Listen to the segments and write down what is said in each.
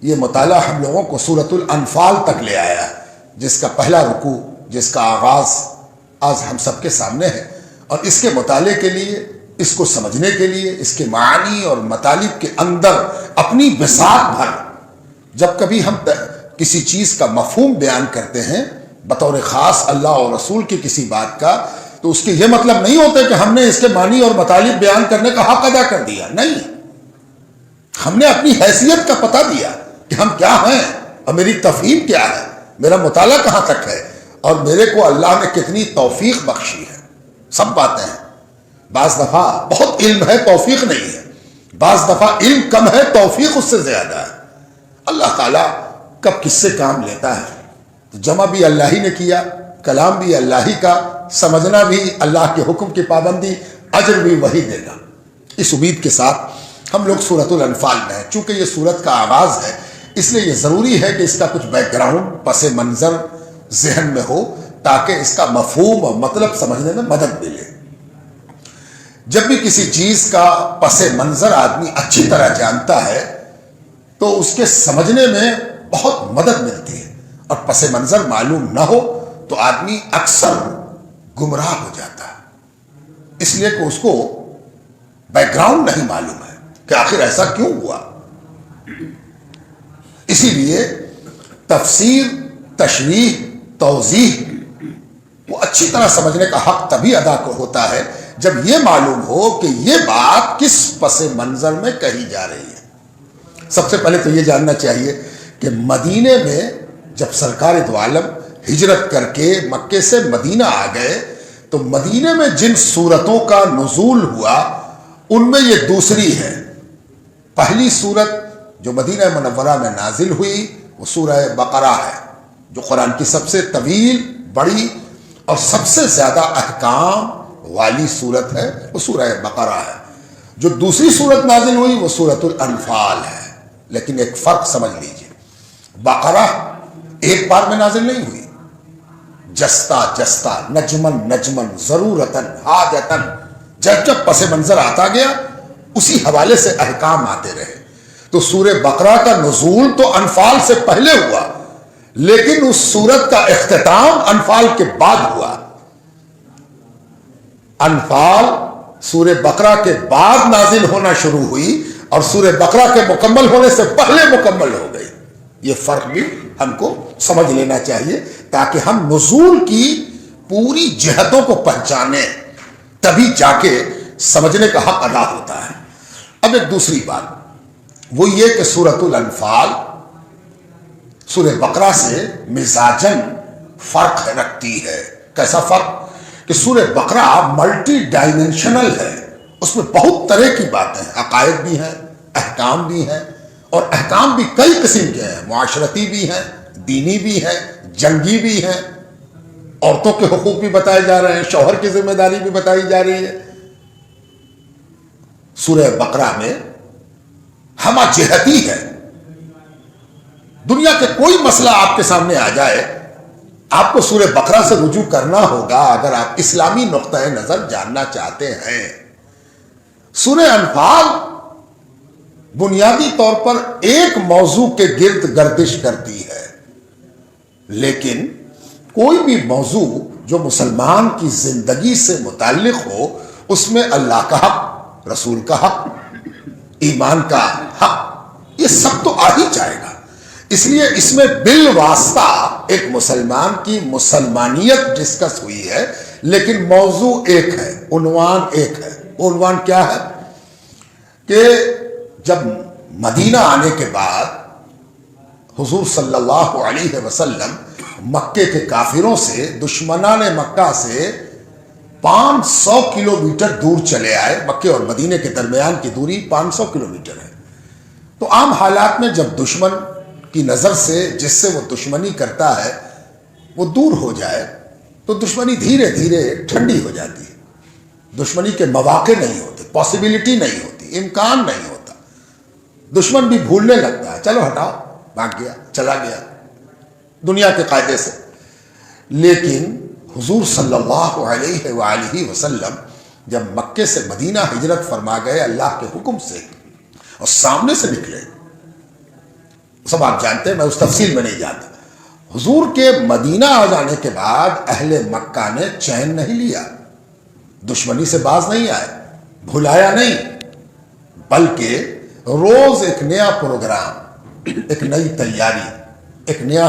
یہ مطالعہ ہم لوگوں کو سورۃ الانفال تک لے آیا، جس کا پہلا رکوع، جس کا آغاز آج ہم سب کے سامنے ہے، اور اس کے مطالعے کے لیے، اس کو سمجھنے کے لیے، اس کے معانی اور مطالب کے اندر اپنی بساط بھر جب کبھی ہم کسی چیز کا مفہوم بیان کرتے ہیں بطور خاص اللہ اور رسول کی کسی بات کا، تو اس کے یہ مطلب نہیں ہوتا کہ ہم نے اس کے معنی اور مطالب بیان کرنے کا حق ادا کر دیا، نہیں، ہم نے اپنی حیثیت کا پتہ دیا کہ ہم کیا ہیں اور میری تفہیم کیا ہے، میرا مطالعہ کہاں تک ہے، اور میرے کو اللہ نے کتنی توفیق بخشی ہے۔ سب باتیں ہیں، بعض دفعہ بہت علم ہے، توفیق نہیں ہے، بعض دفعہ علم کم ہے، توفیق اس سے زیادہ ہے۔ اللہ تعالیٰ کب کس سے کام لیتا ہے، تو جمع بھی اللہ ہی نے کیا، کلام بھی اللہ ہی کا، سمجھنا بھی اللہ کے حکم کی پابندی، اجر بھی وہی دے گا۔ اس امید کے ساتھ ہم لوگ سورۃ الانفال میں ہیں۔ چونکہ یہ سورت کا آغاز ہے، اس لیے یہ ضروری ہے کہ اس کا کچھ بیک گراؤنڈ، پس منظر ذہن میں ہو، تاکہ اس کا مفہوم اور مطلب سمجھنے میں مدد ملے۔ جب بھی کسی چیز کا پس منظر آدمی اچھی طرح جانتا ہے تو اس کے سمجھنے میں بہت مدد ملتی ہے، اور پس منظر معلوم نہ ہو تو آدمی اکثر گمراہ ہو جاتا ہے، اس لیے کہ اس کو بیک گراؤنڈ نہیں معلوم ہے کہ آخر ایسا کیوں ہوا۔ اسی لیے تفسیر، تشریح، توضیح وہ اچھی طرح سمجھنے کا حق تبھی ادا ہوتا ہے جب یہ معلوم ہو کہ یہ بات کس پس منظر میں کہی جا رہی ہے۔ سب سے پہلے تو یہ جاننا چاہیے کہ مدینے میں جب سرکار دو عالم ہجرت کر کے مکے سے مدینہ آ گئے تو مدینے میں جن سورتوں کا نزول ہوا ان میں یہ دوسری ہے۔ پہلی سورت جو مدینہ منورہ میں نازل ہوئی وہ سورہ بقرہ ہے، جو قرآن کی سب سے طویل، بڑی اور سب سے زیادہ احکام والی سورت ہے، وہ سورہ بقرہ ہے۔ جو دوسری سورت نازل ہوئی وہ سورۃ الانفال ہے، لیکن ایک فرق سمجھ لیجئے، بقرہ ایک بار میں نازل نہیں ہوئی، جستا جستا، نجمن نجمن، ضرورتن حاجتن، جب جب پس منظر آتا گیا اسی حوالے سے احکام آتے رہے۔ تو سورہ بقرہ کا نزول تو انفال سے پہلے ہوا، لیکن اس سورت کا اختتام انفال کے بعد ہوا۔ انفال سورہ بقرہ کے بعد نازل ہونا شروع ہوئی اور سورہ بقرہ کے مکمل ہونے سے پہلے مکمل ہو گئی۔ یہ فرق بھی ہم کو سمجھ لینا چاہیے تاکہ ہم نزول کی پوری جہتوں کو پہچانیں، تبھی جا کے سمجھنے کا حق ادا ہوتا ہے۔ اب ایک دوسری بات وہ یہ کہ سورۃ الانفال سورہ بقرہ سے مزاجن فرق رکھتی ہے۔ کیسا فرق؟ کہ سورہ بقرہ ملٹی ڈائمینشنل ہے، اس میں بہت طرح کی باتیں ہیں، عقائد بھی ہیں، احکام بھی ہیں، اور احکام بھی کئی قسم کے ہیں، معاشرتی بھی ہیں، دینی بھی ہیں، جنگی بھی ہیں، عورتوں کے حقوق بھی بتائے جا رہے ہیں، شوہر کی ذمہ داری بھی بتائی جا رہی ہے۔ سورہ بقرہ میں ہمہ جہتی ہے، دنیا کے کوئی مسئلہ آپ کے سامنے آ جائے آپ کو سورہ بقرہ سے رجوع کرنا ہوگا اگر آپ اسلامی نقطۂ نظر جاننا چاہتے ہیں۔ سورہ انفال بنیادی طور پر ایک موضوع کے گرد گردش کرتی ہے، لیکن کوئی بھی موضوع جو مسلمان کی زندگی سے متعلق ہو اس میں اللہ کا حق، رسول کا حق، ایمان کا حق، یہ سب تو آ ہی جائے گا۔ اس لیے اس میں بالواسطہ ایک مسلمان کی مسلمانیت ڈسکس ہوئی ہے، لیکن موضوع ایک ہے، عنوان ایک ہے۔ عنوان کیا ہے کہ جب مدینہ آنے کے بعد حضور صلی اللہ علیہ وسلم مکے کے کافروں سے، دشمنان مکہ سے 500 کلومیٹر دور چلے آئے۔ مکے اور مدینے کے درمیان کی دوری 500 کلومیٹر ہے۔ تو عام حالات میں جب دشمن کی نظر سے جس سے وہ دشمنی کرتا ہے وہ دور ہو جائے تو دشمنی دھیرے دھیرے ٹھنڈی ہو جاتی ہے، دشمنی کے مواقع نہیں ہوتے، پاسبلٹی نہیں ہوتی، امکان نہیں ہوتا، دشمن بھی بھولنے لگتا ہے، چلو ہٹاؤ، بھاگ گیا، چلا گیا دنیا کے قاعدے سے۔ لیکن حضور صلی اللہ علیہ وآلہ وسلم جب مکے سے مدینہ ہجرت فرما گئے اللہ کے حکم سے اور سامنے سے نکلے سب آپ جانتے ہیں، میں اس تفصیل میں نہیں جاتا۔ حضور کے مدینہ آ جانے کے بعد اہل مکہ نے چین نہیں لیا، دشمنی سے باز نہیں آئے، بھلایا نہیں، بلکہ روز ایک نیا پروگرام، ایک نئی تیاری، ایک نیا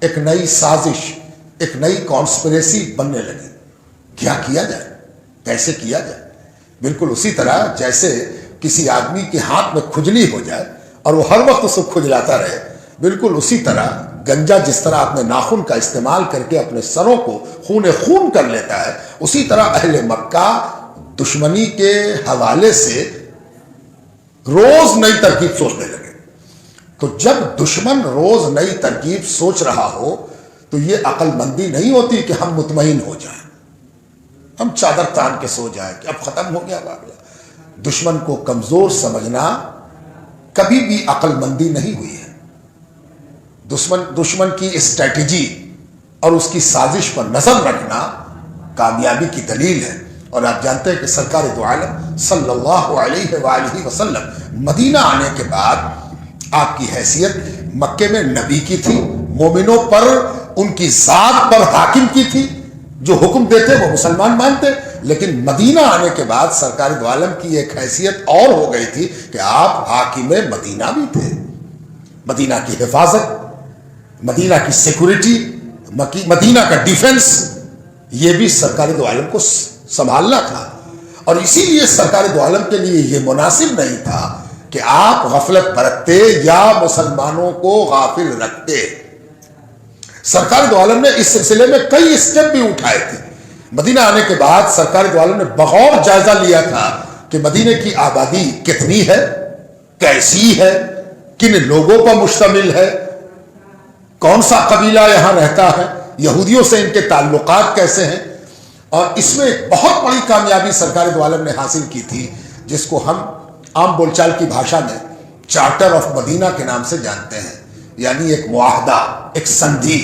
ایک نئی سازش، ایک نئی کانسپریسی بننے لگی۔ کیا کیا جائے، کیسے کیا جائے؟ بالکل اسی طرح جیسے کسی آدمی کے ہاتھ میں کھجلی ہو جائے اور وہ ہر وقت اس کو کھجلاتا رہے، بالکل اسی طرح گنجا جس طرح اپنے ناخن کا استعمال کر کے اپنے سروں کو خون کر لیتا ہے، اسی طرح اہل مکہ دشمنی کے حوالے سے روز نئی ترکیب سوچنے لگے۔ تو جب دشمن روز نئی ترکیب سوچ رہا ہو تو یہ عقل مندی نہیں ہوتی کہ ہم مطمئن ہو جائیں، ہم چادر تان کے سو جائیں کہ اب ختم ہو گیا معاملہ۔ دشمن کو کمزور سمجھنا کبھی بھی عقل مندی نہیں ہوئی ہے۔ دشمن کی اسٹریٹجی اور اس کی سازش پر نظر رکھنا کامیابی کی دلیل ہے۔ اور آپ جانتے ہیں کہ سرکار دو عالم صلی اللہ علیہ وآلہ وسلم مدینہ آنے کے بعد آپ کی حیثیت مکے میں نبی کی تھی، مومنوں پر ان کی ذات پر حاکم کی تھی، جو حکم دیتے وہ مسلمان مانتے، لیکن مدینہ آنے کے بعد سرکار دو عالم کی ایک حیثیت اور ہو گئی تھی کہ آپ حاکم مدینہ بھی تھے۔ مدینہ کی حفاظت، مدینہ کی سیکورٹی، مدینہ کا ڈیفنس، یہ بھی سرکار دو عالم کو سنبھالنا تھا۔ اور اسی لیے سرکار دو عالم کے لیے یہ مناسب نہیں تھا کہ آپ غفلت برتتے یا مسلمانوں کو غافل رکھتے۔ سرکار دو عالم نے اس سلسلے میں کئی اسٹیپ بھی اٹھائے تھے۔ مدینہ آنے کے بعد سرکار دو عالم نے بغور جائزہ لیا تھا کہ مدینہ کی آبادی کتنی ہے، کیسی ہے، کن لوگوں پر مشتمل ہے، کون سا قبیلہ یہاں رہتا ہے، یہودیوں سے ان کے تعلقات کیسے ہیں۔ اور اس میں ایک بہت بڑی کامیابی سرکار دو عالم نے حاصل کی تھی، جس کو ہم عام بول چال کی بھاشا میں چارٹر آف مدینہ کے نام سے جانتے ہیں، یعنی ایک معاہدہ، ایک سندھی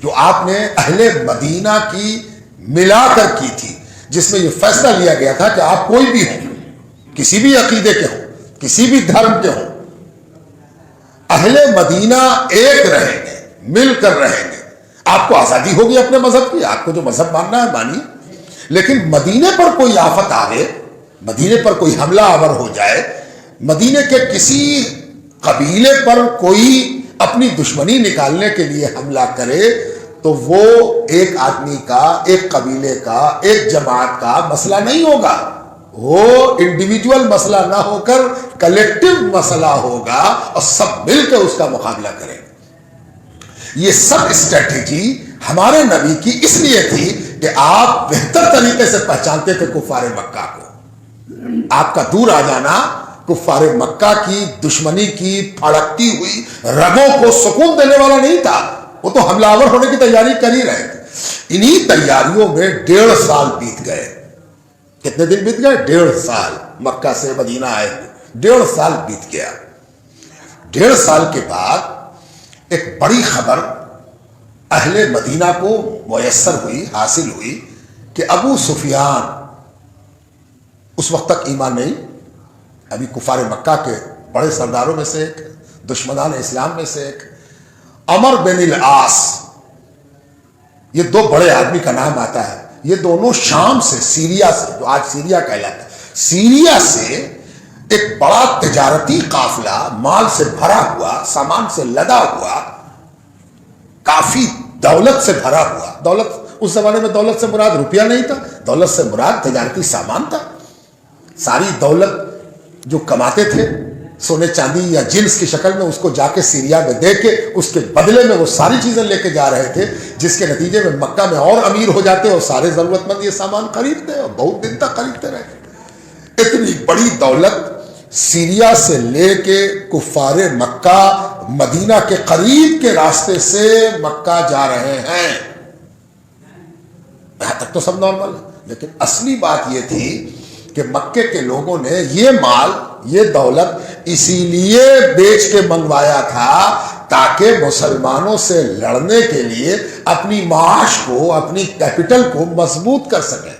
جو آپ نے اہل مدینہ کی ملا کر کی تھی، جس میں یہ فیصلہ لیا گیا تھا کہ آپ کوئی بھی ہوں، کسی بھی عقیدے کے ہوں، کسی بھی دھرم کے ہوں، اہل مدینہ ایک رہیں گے، مل کر رہیں گے۔ آپ کو آزادی ہوگی اپنے مذہب کی، آپ کو جو مذہب ماننا ہے مانیے، لیکن مدینے پر کوئی آفت آئے، مدینے پر کوئی حملہ آور ہو جائے، مدینے کے کسی قبیلے پر کوئی اپنی دشمنی نکالنے کے لیے حملہ کرے تو وہ ایک آدمی کا، ایک قبیلے کا، ایک جماعت کا مسئلہ نہیں ہوگا، وہ انڈیویجول مسئلہ نہ ہو کر کلیکٹیو مسئلہ ہوگا اور سب مل کے اس کا مقابلہ کریں۔ یہ سب اسٹریٹجی ہمارے نبی کی اس لیے تھی کہ آپ بہتر طریقے سے پہچانتے تھے کفار مکہ کو۔ آپ کا دور آ جانا کفار مکہ کی دشمنی کی پھڑکتی ہوئی رگوں کو سکون دینے والا نہیں تھا، وہ تو حملہ آور ہونے کی تیاری کر ہی رہے تھے۔ انہی تیاریوں میں 1.5 سال بیت گئے۔ کتنے دن بیت گئے؟ 1.5 سال۔ مکہ سے مدینہ آئے 1.5 سال بیت گیا۔ 1.5 سال کے بعد ایک بڑی خبر اہل مدینہ کو میسر ہوئی، حاصل ہوئی کہ ابو سفیان، اس وقت تک ایمان نہیں، ابھی کفار مکہ کے بڑے سرداروں میں سے ایک، دشمنان اسلام میں سے ایک، عمر بن العاص، یہ 2 بڑے آدمی کا نام آتا ہے۔ یہ دونوں شام سے، سیریا سے، جو آج سیریا کہلاتا ہے، سیریا سے ایک بڑا تجارتی قافلہ مال سے بھرا ہوا، سامان سے لدا ہوا، کافی دولت سے بھرا ہوا۔ دولت اس زمانے میں دولت سے مراد روپیہ نہیں تھا، دولت سے مراد تجارتی سامان تھا۔ ساری دولت جو کماتے تھے سونے چاندی یا جنس کی شکل میں، اس کو جا کے سیریا میں دے کے اس کے بدلے میں وہ ساری چیزیں لے کے جا رہے تھے، جس کے نتیجے میں مکہ میں اور امیر ہو جاتے اور سارے ضرورت مند یہ سامان خریدتے اور بہت دن تک خریدتے رہتے۔ اتنی بڑی دولت سیریا سے لے کے کفار مکہ مدینہ کے قریب کے راستے سے مکہ جا رہے ہیں۔ یہاں تک تو سب نارمل ہے، لیکن اصلی بات یہ تھی کہ مکے کے لوگوں نے یہ مال، یہ دولت اسی لیے بیچ کے منگوایا تھا تاکہ مسلمانوں سے لڑنے کے لیے اپنی معاش کو، اپنی کیپٹل کو مضبوط کر سکیں،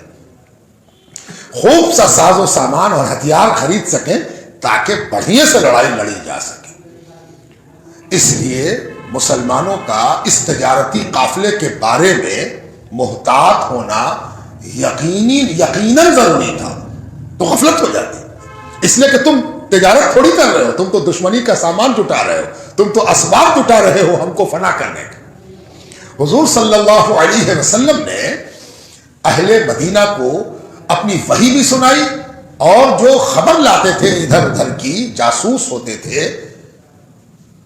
خوب سا ساز و سامان اور ہتھیار خرید سکیں تاکہ بڑھیا سے لڑائی لڑی جا سکے۔ اس لیے مسلمانوں کا اس تجارتی قافلے کے بارے میں محتاط ہونا یقیناً ضروری تھا، تو غفلت ہو جاتی، اس لیے کہ تم تجارت تھوڑی کر رہے ہو، تم تو دشمنی کا سامان جٹا رہے ہو، تم تو اسباب جٹا رہے ہو ہم کو فنا کرنے کے۔ حضور صلی اللہ علیہ وسلم نے اہل مدینہ کو اپنی وحی بھی سنائی، اور جو خبر لاتے تھے ادھر ادھر کی، جاسوس ہوتے تھے،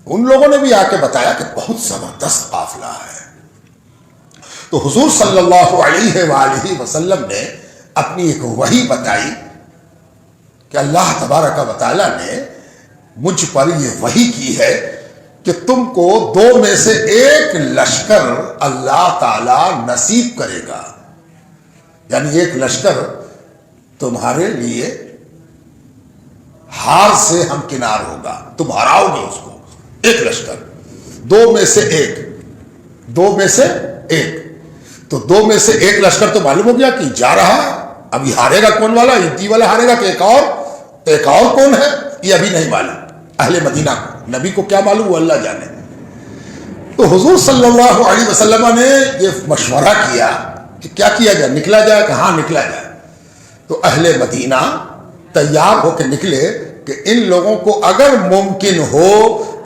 ان لوگوں نے بھی آ کے بتایا کہ بہت زبردست قافلہ ہے۔ تو حضور صلی اللہ علیہ وآلہ وسلم نے اپنی ایک وحی بتائی کہ اللہ تبارک و تعالیٰ نے مجھ پر یہ وحی کی ہے کہ تم کو 2 میں سے 1 لشکر اللہ تعالیٰ نصیب کرے گا، یعنی ایک لشکر تمہارے لیے ہار سے ہمکنار ہوگا، تم ہراؤ گے اس کو، ایک لشکر، 2 میں سے 1، 2 میں سے 1، تو 2 میں سے 1 لشکر تو معلوم ہو گیا کہ جا رہا ہے، ابھی ہارے گا کون والا، ایتی والا ہارے گا کہ ایک اور کون ہے، یہ ابھی نہیں معلوم اہل مدینہ کو، نبی کو کیا معلوم وہ اللہ جانے۔ تو حضور صلی اللہ علیہ وسلم نے یہ مشورہ کیا کہ کیا کیا جائے، نکلا جائے کہ ہاں نکلا جائے۔ تو اہل مدینہ تیار ہو کے نکلے کہ ان لوگوں کو اگر ممکن ہو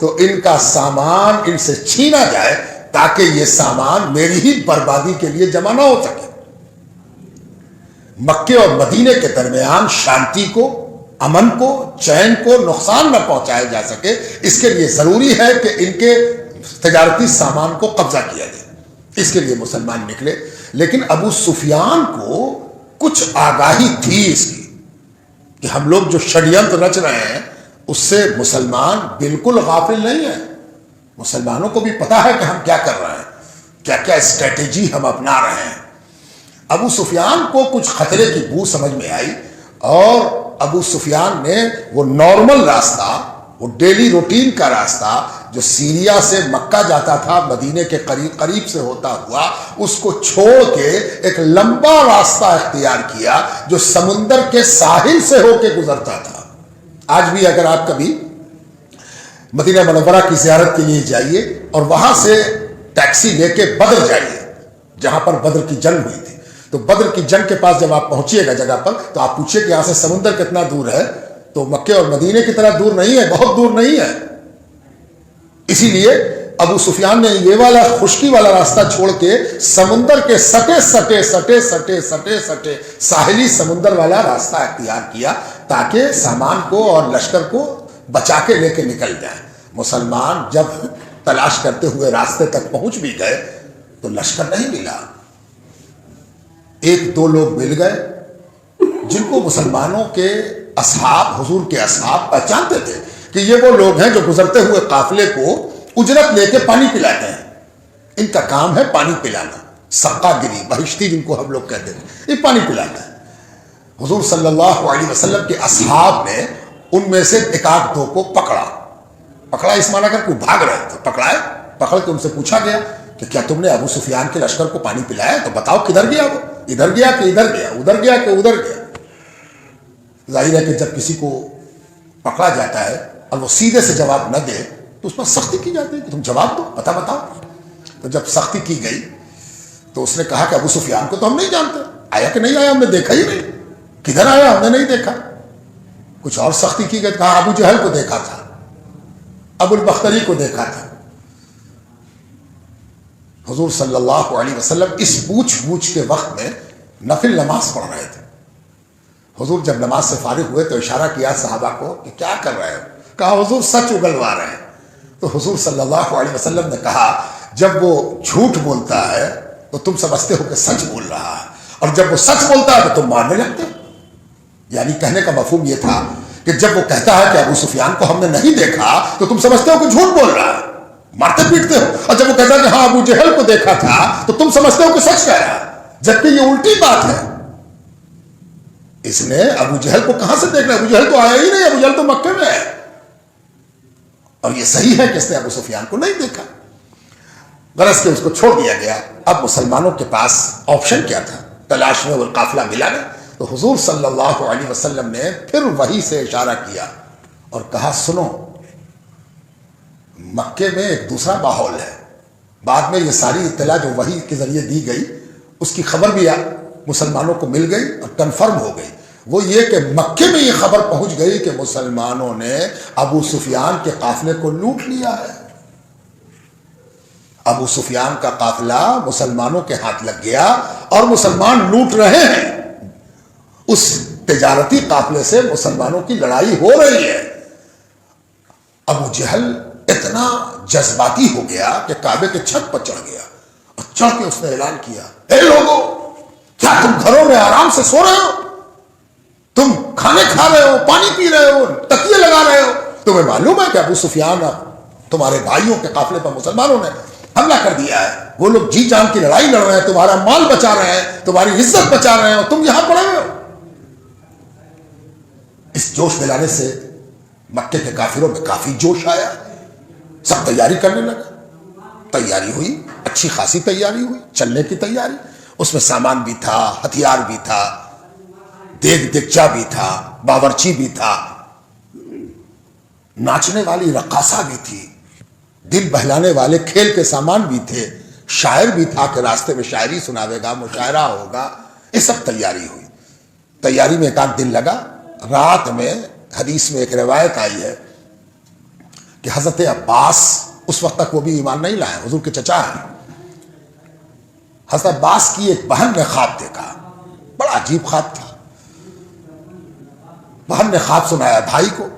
تو ان کا سامان ان سے چھینا جائے تاکہ یہ سامان میری ہی بربادی کے لیے جمع نہ ہو سکے۔ مکے اور مدینے کے درمیان شانتی کو، امن کو، چین کو نقصان نہ پہنچایا جا سکے، اس کے لیے ضروری ہے کہ ان کے تجارتی سامان کو قبضہ کیا جائے، اس کے لیے مسلمان نکلے۔ لیکن ابو سفیان کو کچھ آگاہی تھی اس کی کہ ہم لوگ جو شڑینتر رچ رہے ہیں اس سے مسلمان بالکل غافل نہیں ہے، مسلمانوں کو بھی پتا ہے کہ ہم کیا کر رہے ہیں، کیا کیا اسٹریٹجی ہم اپنا رہے ہیں۔ ابو سفیان کو کچھ خطرے کی بو سمجھ میں آئی، اور ابو سفیان نے وہ نارمل راستہ، وہ ڈیلی روٹین کا راستہ جو سیریا سے مکہ جاتا تھا، مدینے کے قریب سے ہوتا ہوا، اس کو چھوڑ کے ایک لمبا راستہ اختیار کیا جو سمندر کے ساحل سے ہو کے گزرتا تھا۔ آج بھی اگر آپ کبھی مدینہ منورہ کی زیارت کے لیے جائیے اور وہاں سے ٹیکسی لے کے بدر جائیے، جہاں پر بدر کی جنگ ہوئی تھی، تو بدر کی جنگ کے پاس جب آپ پہنچیے گا جگہ پر تو آپ پوچھیے کہ یہاں سے سمندر کتنا دور ہے، تو مکے اور مدینے کی طرح دور نہیں ہے، بہت دور نہیں ہے۔ اسی لیے ابو سفیان نے یہ والا خشکی والا راستہ چھوڑ کے سمندر کے سٹے ساحلی سمندر والا راستہ اختیار کیا تاکہ سامان کو اور لشکر کو بچا کے لے کے نکل جائیں۔ مسلمان جب تلاش کرتے ہوئے راستے تک پہنچ بھی گئے تو لشکر نہیں ملا۔ 1-2 لوگ مل گئے جن کو مسلمانوں کے اصحاب، حضور کے اصحاب پہچانتے تھے کہ یہ وہ لوگ ہیں جو گزرتے ہوئے قافلے کو اجرت لے کے پانی پلاتے ہیں، ان کا کام ہے پانی پلانا، سقا گری، بہشتی جن کو ہم لوگ کہتے ہیں، یہ پانی پلاتا ہے۔ حضور صلی اللہ علیہ وسلم کے اصحاب نے ان میں سے 1-2 کو پکڑا، اس معنی کر کوئی بھاگ رہے تھے، پکڑ کے ان سے پوچھا گیا کہ کیا تم نے ابو سفیان کے لشکر کو پانی پلایا؟ تو بتاؤ کدھر گیا وہ، ادھر گیا کہ ادھر گیا، ادھر گیا کہ ادھر گیا۔ ظاہر ہے کہ جب کسی کو پکڑا جاتا ہے اور وہ سیدھے سے جواب نہ دے تو اس پر سختی کی جاتی ہے کہ تم جواب دو، پتہ بتاؤ۔ تو جب سختی کی گئی تو اس نے کہا کہ ابو سفیان کو تو ہم نہیں جانتے، آیا کہ نہیں آیا ہم نے دیکھا ہی نہیں، کدھر آیا ہم نے نہیں دیکھا۔ کچھ اور سختی کی گئی، کہا ابو جہل کو دیکھا تھا، ابو البختری کو دیکھا تھا۔ حضور صلی اللہ علیہ وسلم اس پوچھ کے وقت میں نفل نماز پڑھ رہے تھے۔ حضور جب نماز سے فارغ ہوئے تو اشارہ کیا صحابہ کو کہ کیا کر رہے ہو؟ کہا حضور سچ اگلوا رہے ہیں۔ تو حضور صلی اللہ علیہ وسلم نے کہا جب وہ جھوٹ بولتا ہے تو تم سمجھتے ہو کہ سچ بول رہا ہے، اور جب وہ سچ بولتا ہے تو تم ماننے لگتے ہو۔ یعنی کہنے کا مفہوم یہ تھا کہ جب وہ کہتا ہے کہ ابو سفیان کو ہم نے نہیں دیکھا تو تم سمجھتے ہو کہ جھوٹ بول رہا ہے، مارتے پیٹتے ہو، اور جب وہ کہتا ہے کہ ہاں ابو جہل کو دیکھا تھا تو تم سمجھتے ہو کہ سچ کہہ رہا ہے، جبکہ یہ الٹی بات ہے۔ اس نے ابو جہل کو کہاں سے دیکھنا؟ ابو جہل تو آیا ہی نہیں، ابو جہل تو مکے میں ہے، اور یہ صحیح ہے کہ اس نے ابو سفیان کو نہیں دیکھا۔ غرض کہ اس کو چھوڑ دیا گیا۔ اب مسلمانوں کے پاس آپشن کیا تھا؟ تلاش میں وہ قافلہ ملا نہیں، تو حضور صلی اللہ علیہ وسلم نے پھر وحی سے اشارہ کیا اور کہا سنو، مکے میں ایک دوسرا ماحول ہے. بعد میں یہ ساری اطلاع جو وحی کے ذریعے دی گئی اس کی خبر بھی مسلمانوں کو مل گئی اور کنفرم ہو گئی. وہ یہ کہ مکے میں یہ خبر پہنچ گئی کہ مسلمانوں نے ابو سفیان کے قافلے کو لوٹ لیا ہے. ابو سفیان کا قافلہ مسلمانوں کے ہاتھ لگ گیا اور مسلمان لوٹ رہے ہیں. اس تجارتی قافلے سے مسلمانوں کی لڑائی ہو رہی ہے. ابو جہل اتنا جذباتی ہو گیا کہ کعبے کے چھت پر چڑھ گیا اور چڑھ کے اس نے اعلان کیا, اے لوگو, کیا تم گھروں میں آرام سے سو رہے ہو؟ تم کھانے کھا رہے ہو, پانی پی رہے ہو, تکیے لگا رہے ہو؟ تمہیں معلوم ہے کہ ابو سفیان تمہارے بھائیوں کے قافلے پر مسلمانوں نے حملہ کر دیا ہے. وہ لوگ جی جان کی لڑائی لڑ رہے ہیں, تمہارا مال بچا رہے ہیں, تمہاری عزت بچا رہے ہیں, اور تم یہاں پڑے ہوئے ہو. اس جوش میں لانے سے مکے کے کافروں میں کافی جوش آیا. سب تیاری کرنے لگا. تیاری ہوئی, اچھی خاصی تیاری ہوئی, چلنے کی تیاری. اس میں سامان بھی تھا, ہتھیار بھی تھا, دیگ دیگچا بھی تھا, باورچی بھی تھا, ناچنے والی رقاصہ بھی تھی, دل بہلانے والے کھیل کے سامان بھی تھے, شاعر بھی تھا کہ راستے میں شاعری سناوے گا, مشاعرہ ہوگا. یہ سب تیاری ہوئی. تیاری میں ایک آدھ دن لگا. رات میں حدیث میں ایک روایت آئی ہے کہ حضرت عباس, اس وقت تک وہ بھی ایمان نہیں لائے, حضور کے چچا ہیں, حضرت عباس کی ایک بہن نے خواب دیکھا. بڑا عجیب خواب تھا. بہن نے خواب سنایا بھائی کو.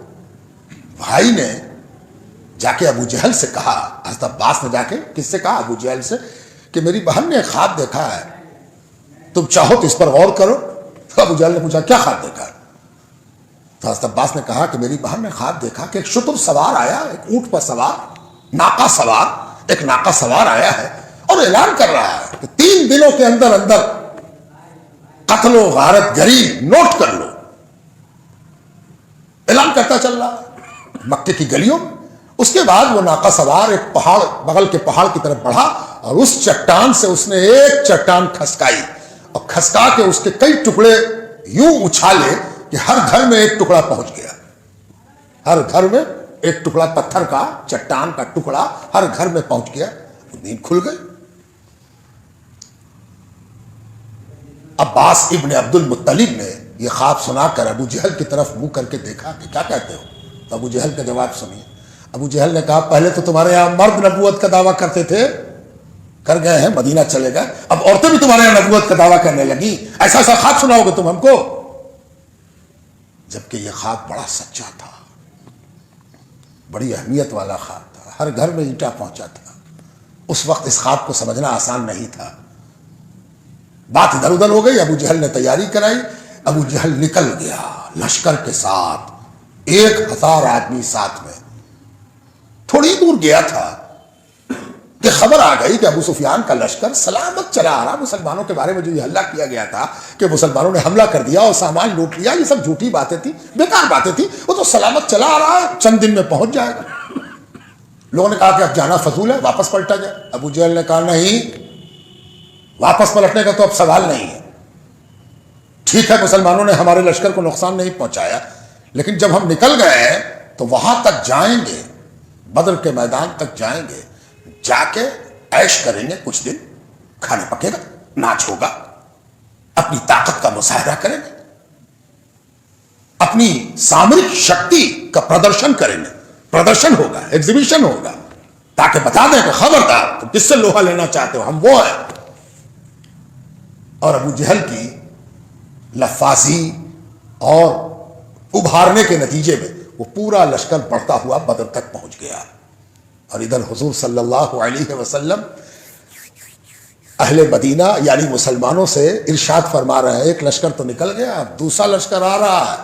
بھائی نے جا کے ابو جہل سے کہا, حضرت عباس نے جا کے کس سے کہا؟ ابو جہل سے, کہ میری بہن نے خواب دیکھا ہے, تم چاہو تو اس پر غور کرو. ابو جہل نے پوچھا کیا خواب دیکھا؟ تو حضرت عباس نے کہا کہ میری بہن نے خواب دیکھا کہ ایک شتر سوار آیا, ایک اونٹ پر سوار, ناقہ سوار, ایک ناقہ سوار آیا ہے اور اعلان کر رہا ہے کہ 3 دنوں کے اندر اندر قتل و غارت گری نوٹ کر لو. اعلان کرتا چل رہا ہے مکے کی گلیوں. اس کے بعد وہ ناقہ سوار ایک پہاڑ, بغل کے پہاڑ کی طرف بڑھا اور اس چٹان سے اس نے ایک چٹان کھسکائی اور کھسکا کے اس کے کئی ٹکڑے یوں اچھالے کہ ہر گھر میں ایک ٹکڑا پہنچ گیا. ہر گھر میں ایک ٹکڑا پتھر کا, چٹان کا ٹکڑا ہر گھر میں پہنچ گیا. نیند کھل گئی. عباس ابن عبد المطلب نے یہ خواب سنا کر ابو جہل کی طرف منہ کر کے دیکھا کہ کیا کہتے ہو. تو ابو جہل کا جواب سنیے. ابو جہل نے کہا پہلے تو تمہارے یہاں مرد نبوت کا دعویٰ کرتے تھے, کر گئے ہیں, مدینہ چلے گئے, اب عورتیں بھی تمہارے یہاں نبوت کا دعویٰ کرنے لگی. ایسا ایسا خواب سناؤ گے تم ہم کو؟ جبکہ یہ خواب بڑا سچا تھا, بڑی اہمیت والا خواب تھا, ہر گھر میں اینٹا پہنچا تھا. اس وقت اس خواب کو سمجھنا آسان نہیں تھا. بات ادھر ادھر ہو گئی. ابو جہل نے تیاری کرائی. ابو جہل نکل گیا لشکر کے ساتھ, 1000 آدمی ساتھ میں. تھوڑی دور گیا تھا کہ خبر آ گئی کہ ابو سفیان کا لشکر سلامت چلا آ رہا. مسلمانوں کے بارے میں جو یہ حملہ کیا گیا تھا کہ مسلمانوں نے حملہ کر دیا اور سامان لوٹ لیا, یہ سب جھوٹی باتیں تھی, بیکار باتیں تھی. وہ تو سلامت چلا آ رہا ہے, چند دن میں پہنچ جائے گا. لوگوں نے کہا کہ اب جانا فضول ہے, واپس پلٹا جائے. ابو جہل نے کہا نہیں, واپس پلٹنے کا تو اب سوال نہیں ہے. ٹھیک ہے مسلمانوں نے ہمارے لشکر کو نقصان نہیں پہنچایا, لیکن جب ہم نکل گئے ہیں تو وہاں تک جائیں گے, بدر کے میدان تک جائیں گے, جا کے عیش کریں گے کچھ دن, کھانا پکے گا, ناچ ہوگا, اپنی طاقت کا مظاہرہ کریں گے, اپنی سامرک شکتی کا پردرشن کریں گے. پردرشن ہوگا, ایگزیبیشن ہوگا, تاکہ بتا دیں کہ خبردار تم کس سے لوہا لینا چاہتے ہو, ہم وہ ہیں. اور ابو جہل کی لفاظی اور ابھارنے کے نتیجے میں وہ پورا لشکر بڑھتا ہوا بدر تک پہنچ گیا. اور ادھر حضور صلی اللہ علیہ وسلم اہل مدینہ یعنی مسلمانوں سے ارشاد فرما رہے ہیں, ایک لشکر تو نکل گیا, اب دوسرا لشکر آ رہا ہے.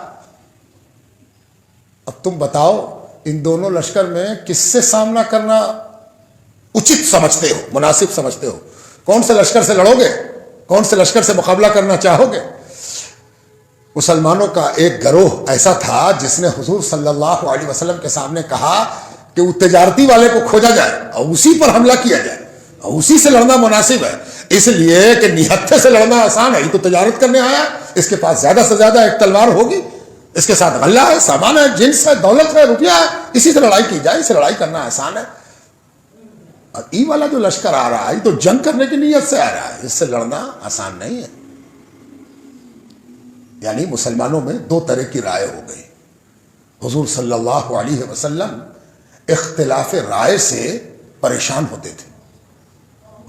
اب تم بتاؤ ان دونوں لشکر میں کس سے سامنا کرنا اچت سمجھتے ہو, مناسب سمجھتے ہو؟ کون سے لشکر سے لڑو گے, کون سے لشکر سے مقابلہ کرنا چاہو گے؟ مسلمانوں کا ایک گروہ ایسا تھا جس نے حضور صلی اللہ علیہ وسلم کے سامنے کہا کہ وہ تجارتی والے کو کھوجا جائے اور اسی پر حملہ کیا جائے, اور اسی سے لڑنا مناسب ہے, اس لیے کہ نہتھے سے لڑنا آسان ہے, یہ تو تجارت کرنے آیا, اس کے پاس زیادہ سے زیادہ ایک تلوار ہوگی, اس کے ساتھ غلہ ہے، سامان ہے، جنس ہے، دولت ہے، روپیہ ہے، اسی سے لڑائی کی جائے، اس سے لڑائی کرنا آسان ہے۔ اور ای والا جو لشکر آ رہا ہے یہ تو جنگ کرنے کی نیت سے آ رہا ہے، اس سے لڑنا آسان نہیں ہے۔ یعنی مسلمانوں میں دو طرح کی رائے ہو گئی۔ حضور صلی اللہ علیہ وسلم اختلاف رائے سے پریشان ہوتے تھے۔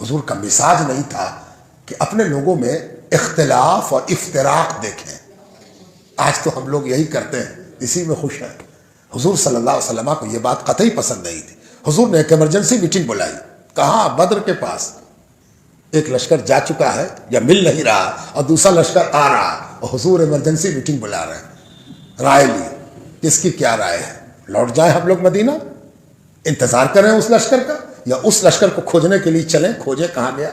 حضور کا مزاج نہیں تھا کہ اپنے لوگوں میں اختلاف اور افتراق دیکھیں۔ آج تو ہم لوگ یہی کرتے ہیں، اسی میں خوش ہیں۔ حضور صلی اللہ علیہ وسلم کو یہ بات قطعی پسند نہیں تھی۔ حضور نے ایک ایمرجنسی میٹنگ بلائی، کہاں؟ بدر کے پاس۔ ایک لشکر جا چکا ہے یا مل نہیں رہا اور دوسرا لشکر آ رہا، اور حضور ایمرجنسی میٹنگ بلا رہے ہیں۔ رائے لی، کس کی کیا رائے ہے؟ لوٹ جائیں ہم لوگ مدینہ، انتظار کریں اس لشکر کا، یا اس لشکر کو کھوجنے کے لیے چلیں؟ کھوجیں کہاں گیا؟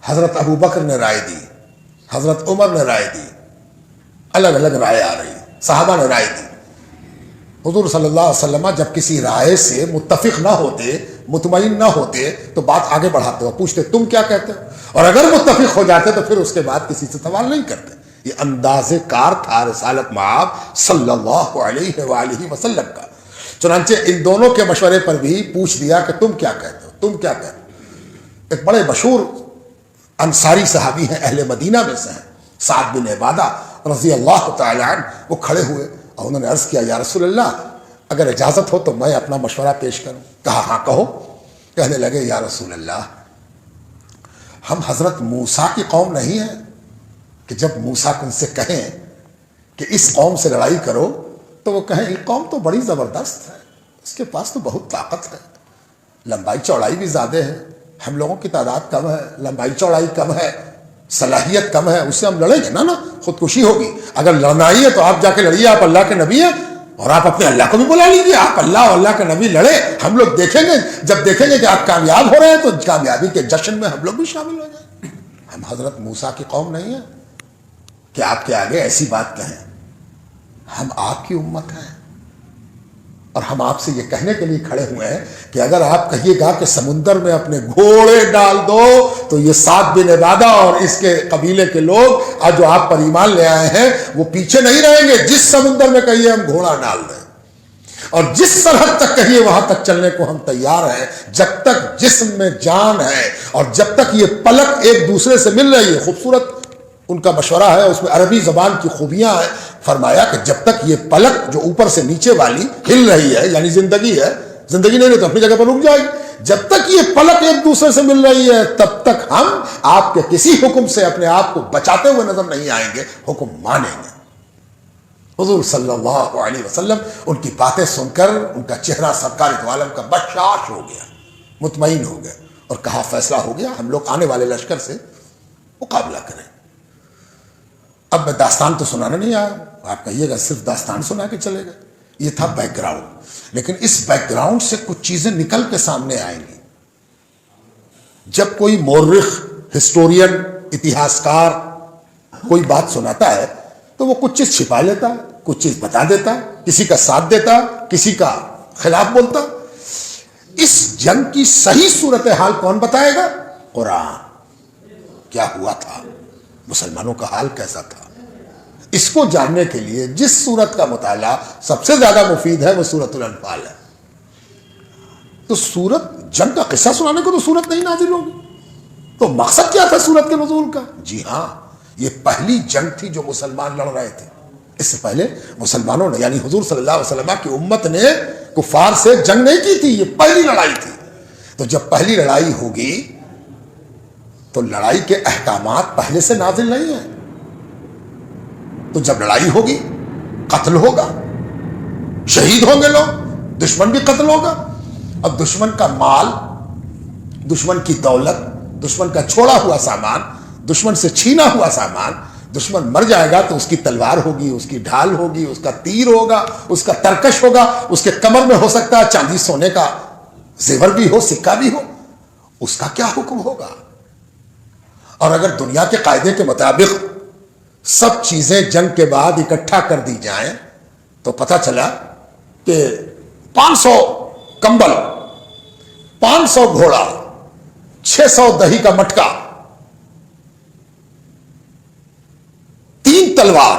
حضرت ابو بکر نے رائے دی، حضرت عمر نے رائے دی، الگ الگ رائے آ رہی، صحابہ نے رائے دی۔ حضور صلی اللہ علیہ وسلم جب کسی رائے سے متفق نہ ہوتے، مطمئن نہ ہوتے، تو بات آگے بڑھاتے ہو، پوچھتے تم کیا کہتے ہو، اور اگر متفق ہو جاتے تو پھر اس کے بعد کسی سے سوال نہیں کرتے۔ یہ انداز کار تھا رسالت مآب صلی اللہ علیہ وآلہ وسلم کا۔ چنانچہ ان دونوں کے مشورے پر بھی پوچھ دیا کہ تم کیا کہتے ہو، تم کیا کہتے ہو۔ ایک بڑے مشہور انصاری صحابی ہیں، اہل مدینہ میں سے ہیں، سعد بن عبادہ رضی اللہ تعالی عنہ، وہ کھڑے ہوئے اور انہوں نے عرض کیا، یا رسول اللہ اگر اجازت ہو تو میں اپنا مشورہ پیش کروں۔ کہا ہاں کہو۔ کہنے لگے، یا رسول اللہ ہم حضرت موسیٰ کی قوم نہیں ہیں کہ جب موسیٰ ان سے کہیں کہ اس قوم سے لڑائی کرو تو وہ کہیں یہ قوم تو بڑی زبردست ہے، اس کے پاس تو بہت طاقت ہے، لمبائی چوڑائی بھی زیادہ ہے، ہم لوگوں کی تعداد کم ہے، لمبائی چوڑائی کم ہے، صلاحیت کم ہے، اس سے ہم لڑیں گے نا خودکشی ہوگی۔ اگر لڑنا ہی ہے تو آپ جا کے لڑیے، آپ اللہ کے نبی ہیں، اور آپ اپنے اللہ کو بھی بلا لیجیے، آپ اللہ اور اللہ کا نبی لڑے، ہم لوگ دیکھیں گے، جب دیکھیں گے کہ آپ کامیاب ہو رہے ہیں تو کامیابی کے جشن میں ہم لوگ بھی شامل ہو جائیں۔ ہم حضرت موسیٰ کی قوم نہیں ہیں کہ آپ کے آگے ایسی بات کہیں، ہم آپ کی امت ہیں، اور ہم آپ سے یہ کہنے کے لیے کھڑے ہوئے ہیں کہ اگر آپ کہیے گا کہ سمندر میں اپنے گھوڑے ڈال دو تو یہ سعد بن عبادہ اور اس کے قبیلے کے لوگ آج جو آپ پر ایمان لے آئے ہیں وہ پیچھے نہیں رہیں گے، جس سمندر میں کہیے ہم گھوڑا ڈال دیں، اور جس سرحد تک کہیے وہاں تک چلنے کو ہم تیار ہیں، جب تک جسم میں جان ہے اور جب تک یہ پلک ایک دوسرے سے مل رہی ہے۔ خوبصورت ان کا مشورہ ہے، اس میں عربی زبان کی خوبیاں ہیں۔ فرمایا کہ جب تک یہ پلک جو اوپر سے نیچے والی ہل رہی ہے، یعنی زندگی ہے، زندگی نہیں تو اپنی جگہ پر رک جائے گی، جب تک یہ پلک ایک دوسرے سے مل رہی ہے تب تک ہم آپ کے کسی حکم سے اپنے آپ کو بچاتے ہوئے نظر نہیں آئیں گے، حکم مانیں گے۔ حضور صلی اللہ علیہ وسلم ان کی باتیں سن کر ان کا چہرہ سرکار دو عالم کا بشاش ہو گیا، مطمئن ہو گیا، اور کہا فیصلہ ہو گیا، ہم لوگ آنے والے لشکر سے مقابلہ کریں۔ اب میں داستان تو سنانا نہیں آیا، آپ کہیے گا صرف داستان سنا کے چلے گئے، یہ تھا بیک گراؤنڈ، لیکن اس بیک گراؤنڈ سے کچھ چیزیں نکل کے سامنے آئیں گی۔ جب کوئی مورخ، ہسٹورین، اتہاسکار کوئی بات سناتا ہے تو وہ کچھ چیز چھپا لیتا ہے، کچھ چیز بتا دیتا ہے، کسی کا ساتھ دیتا ہے، کسی کا خلاف بولتا۔ اس جنگ کی صحیح صورتحال کون بتائے گا؟ قرآن۔ کیا ہوا تھا، مسلمانوں کا حال کیسا تھا، اس کو جاننے کے لیے جس سورت کا مطالعہ سب سے زیادہ مفید ہے وہ سورۃ الانفال ہے۔ تو سورت جنگ کا قصہ سنانے کو تو سورت نہیں نازل ہوگی، تو مقصد کیا تھا سورت کے نزول کا؟ جی ہاں، یہ پہلی جنگ تھی جو مسلمان لڑ رہے تھے۔ اس سے پہلے مسلمانوں نے، یعنی حضور صلی اللہ علیہ وسلم کی امت نے کفار سے جنگ نہیں کی تھی، یہ پہلی لڑائی تھی۔ تو جب پہلی لڑائی ہوگی تو لڑائی کے احکامات پہلے سے نازل نہیں ہیں، تو جب لڑائی ہوگی قتل ہوگا، شہید ہوں گے لوگ، دشمن بھی قتل ہوگا، اب دشمن کا مال، دشمن کی دولت، دشمن کا چھوڑا ہوا سامان، دشمن سے چھینا ہوا سامان، دشمن مر جائے گا تو اس کی تلوار ہوگی، اس کی ڈھال ہوگی، اس کا تیر ہوگا، اس کا ترکش ہوگا، اس کے کمر میں ہو سکتا ہے چاندی سونے کا زیور بھی ہو، سکہ بھی ہو، اس کا کیا حکم ہوگا؟ اور اگر دنیا کے قاعدے کے مطابق سب چیزیں جنگ کے بعد اکٹھا کر دی جائیں تو پتہ چلا کہ 500 کمبل، 500 گھوڑا، 600 دہی کا مٹکا، 3 تلوار،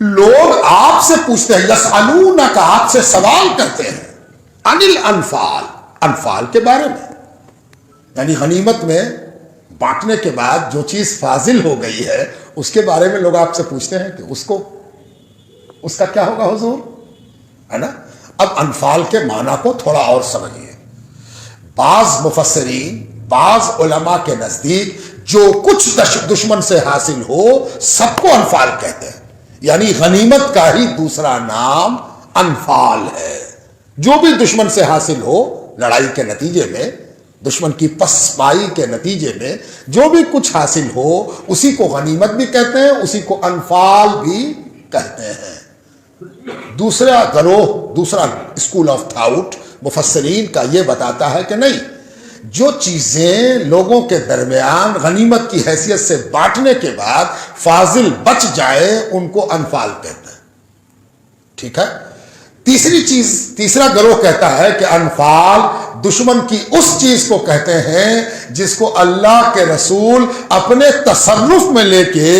لوگ آپ سے پوچھتے ہیں، یسألونک، آپ سے سوال کرتے ہیں، عن الانفال، انفال کے بارے میں، یعنی غنیمت میں بانٹنے کے بعد جو چیز فاضل ہو گئی ہے اس کے بارے میں لوگ آپ سے پوچھتے ہیں کہ اس کا کیا ہوگا حضور، ہے نا۔ اب انفال کے معنی کو تھوڑا اور سمجھیے۔ بعض مفسرین، بعض علماء کے نزدیک جو کچھ دشمن سے حاصل ہو سب کو انفال کہتے ہیں، یعنی غنیمت کا ہی دوسرا نام انفال ہے۔ جو بھی دشمن سے حاصل ہو لڑائی کے نتیجے میں، دشمن کی پسمائی کے نتیجے میں جو بھی کچھ حاصل ہو اسی کو غنیمت بھی کہتے ہیں، اسی کو انفال بھی کہتے ہیں۔ دوسرا گروہ، دوسرا اسکول آف تھاؤٹ مفسرین کا یہ بتاتا ہے کہ نہیں، جو چیزیں لوگوں کے درمیان غنیمت کی حیثیت سے بانٹنے کے بعد فاضل بچ جائے ان کو انفال کہتے ہیں، ٹھیک ہے۔ تیسرا گروہ کہتا ہے کہ انفال دشمن کی اس چیز کو کہتے ہیں جس کو اللہ کے رسول اپنے تصرف میں لے کے،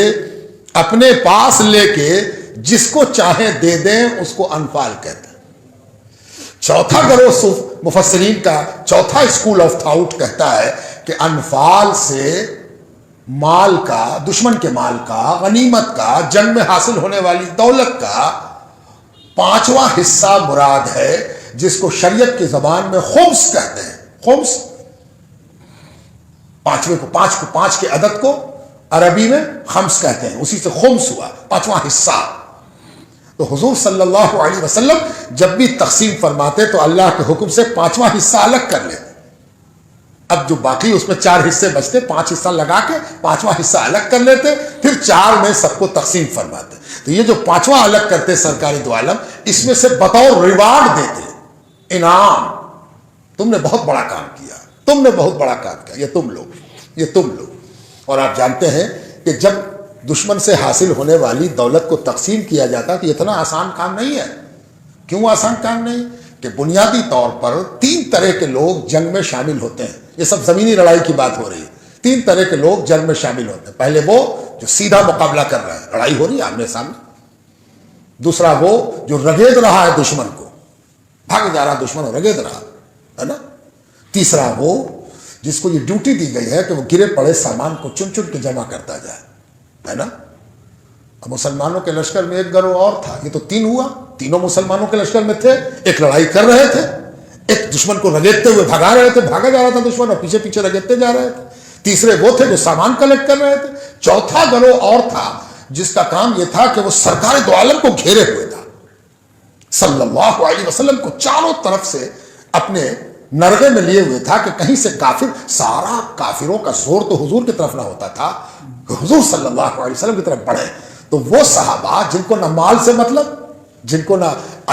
اپنے پاس لے کے جس کو چاہیں دے دیں اس کو انفال کہتے ہیں۔ چوتھا گروہ مفسرین کا، چوتھا اسکول آف تھاؤٹ کہتا ہے کہ انفال سے مال کا، دشمن کے مال کا، غنیمت کا، جنگ میں حاصل ہونے والی دولت کا 5واں حصہ مراد ہے، جس کو شریعت کی زبان میں خمس کہتے ہیں۔ خمس، پانچ کے عدد کو عربی میں خمس کہتے ہیں، اسی سے خمس ہوا، 5واں حصہ۔ تو حضور صلی اللہ علیہ وسلم جب بھی تقسیم فرماتے تو اللہ کے حکم سے 5واں حصہ الگ کر لیتے، اب جو باقی اس میں 4 حصے بچتے، 5 حصہ لگا کے 5واں حصہ الگ کر لیتے، پھر 4 میں سب کو تقسیم فرماتے۔ تو یہ جو 5واں الگ کرتے سرکاری دو عالم، اس میں سے بطور ریوارڈ دیتے، انعام، تم نے بہت بڑا کام کیا، تم نے بہت بڑا کام کیا، یہ تم لوگ۔ اور آپ جانتے ہیں کہ جب دشمن سے حاصل ہونے والی دولت کو تقسیم کیا جاتا تو اتنا آسان کام نہیں ہے۔ کیوں آسان کام نہیں؟ کہ بنیادی طور پر 3 طرح کے لوگ جنگ میں شامل ہوتے ہیں، یہ سب زمینی لڑائی کی بات ہو رہی ہے۔ 3 طرح کے لوگ جنگ میں شامل ہوتے ہیں۔ پہلے وہ جو سیدھا مقابلہ کر رہا ہے، لڑائی ہو رہی ہے آمنے سامنے۔ دوسرا وہ جو رگید رہا ہے دشمن کو، بھاگ جا رہا دشمن، رگید رہا ہے نا۔ تیسرا وہ جس کو یہ ڈیوٹی دی گئی ہے کہ وہ گرے پڑے سامان کو چن چن کے جمع کرتا جائے، ہے نا۔ اب مسلمانوں کے لشکر میں ایک گروہ اور تھا، یہ تو 3 ہوا، تینوں مسلمانوں کے لشکر میں تھے، ایک لڑائی کر رہے تھے، ایک دشمن کو رگیدتے ہوئے بھگا رہے تھے، بھاگا جا رہا تھا دشمن اور پیچھے پیچھے رگیدتے جا رہے تھے۔ تیسرے وہ تھے جو سامان کلیکٹ کر رہے تھے۔ چوتھا گروہ اور تھا جس کا کام یہ تھا کہ وہ سرکار دو عالم کو گھیرے ہوئے تھا، صلی اللہ علیہ وسلم کو چاروں طرف سے اپنے نرغے میں لیے ہوئے تھا کہ کہیں سے کافر، سارا کافروں کا زور تو حضور کی طرف نہ ہوتا تھا، حضور صلی اللہ علیہ وسلم کی طرف بڑھے۔ تو وہ صحابہ جن کو نہ مال سے مطلب، جن کو نہ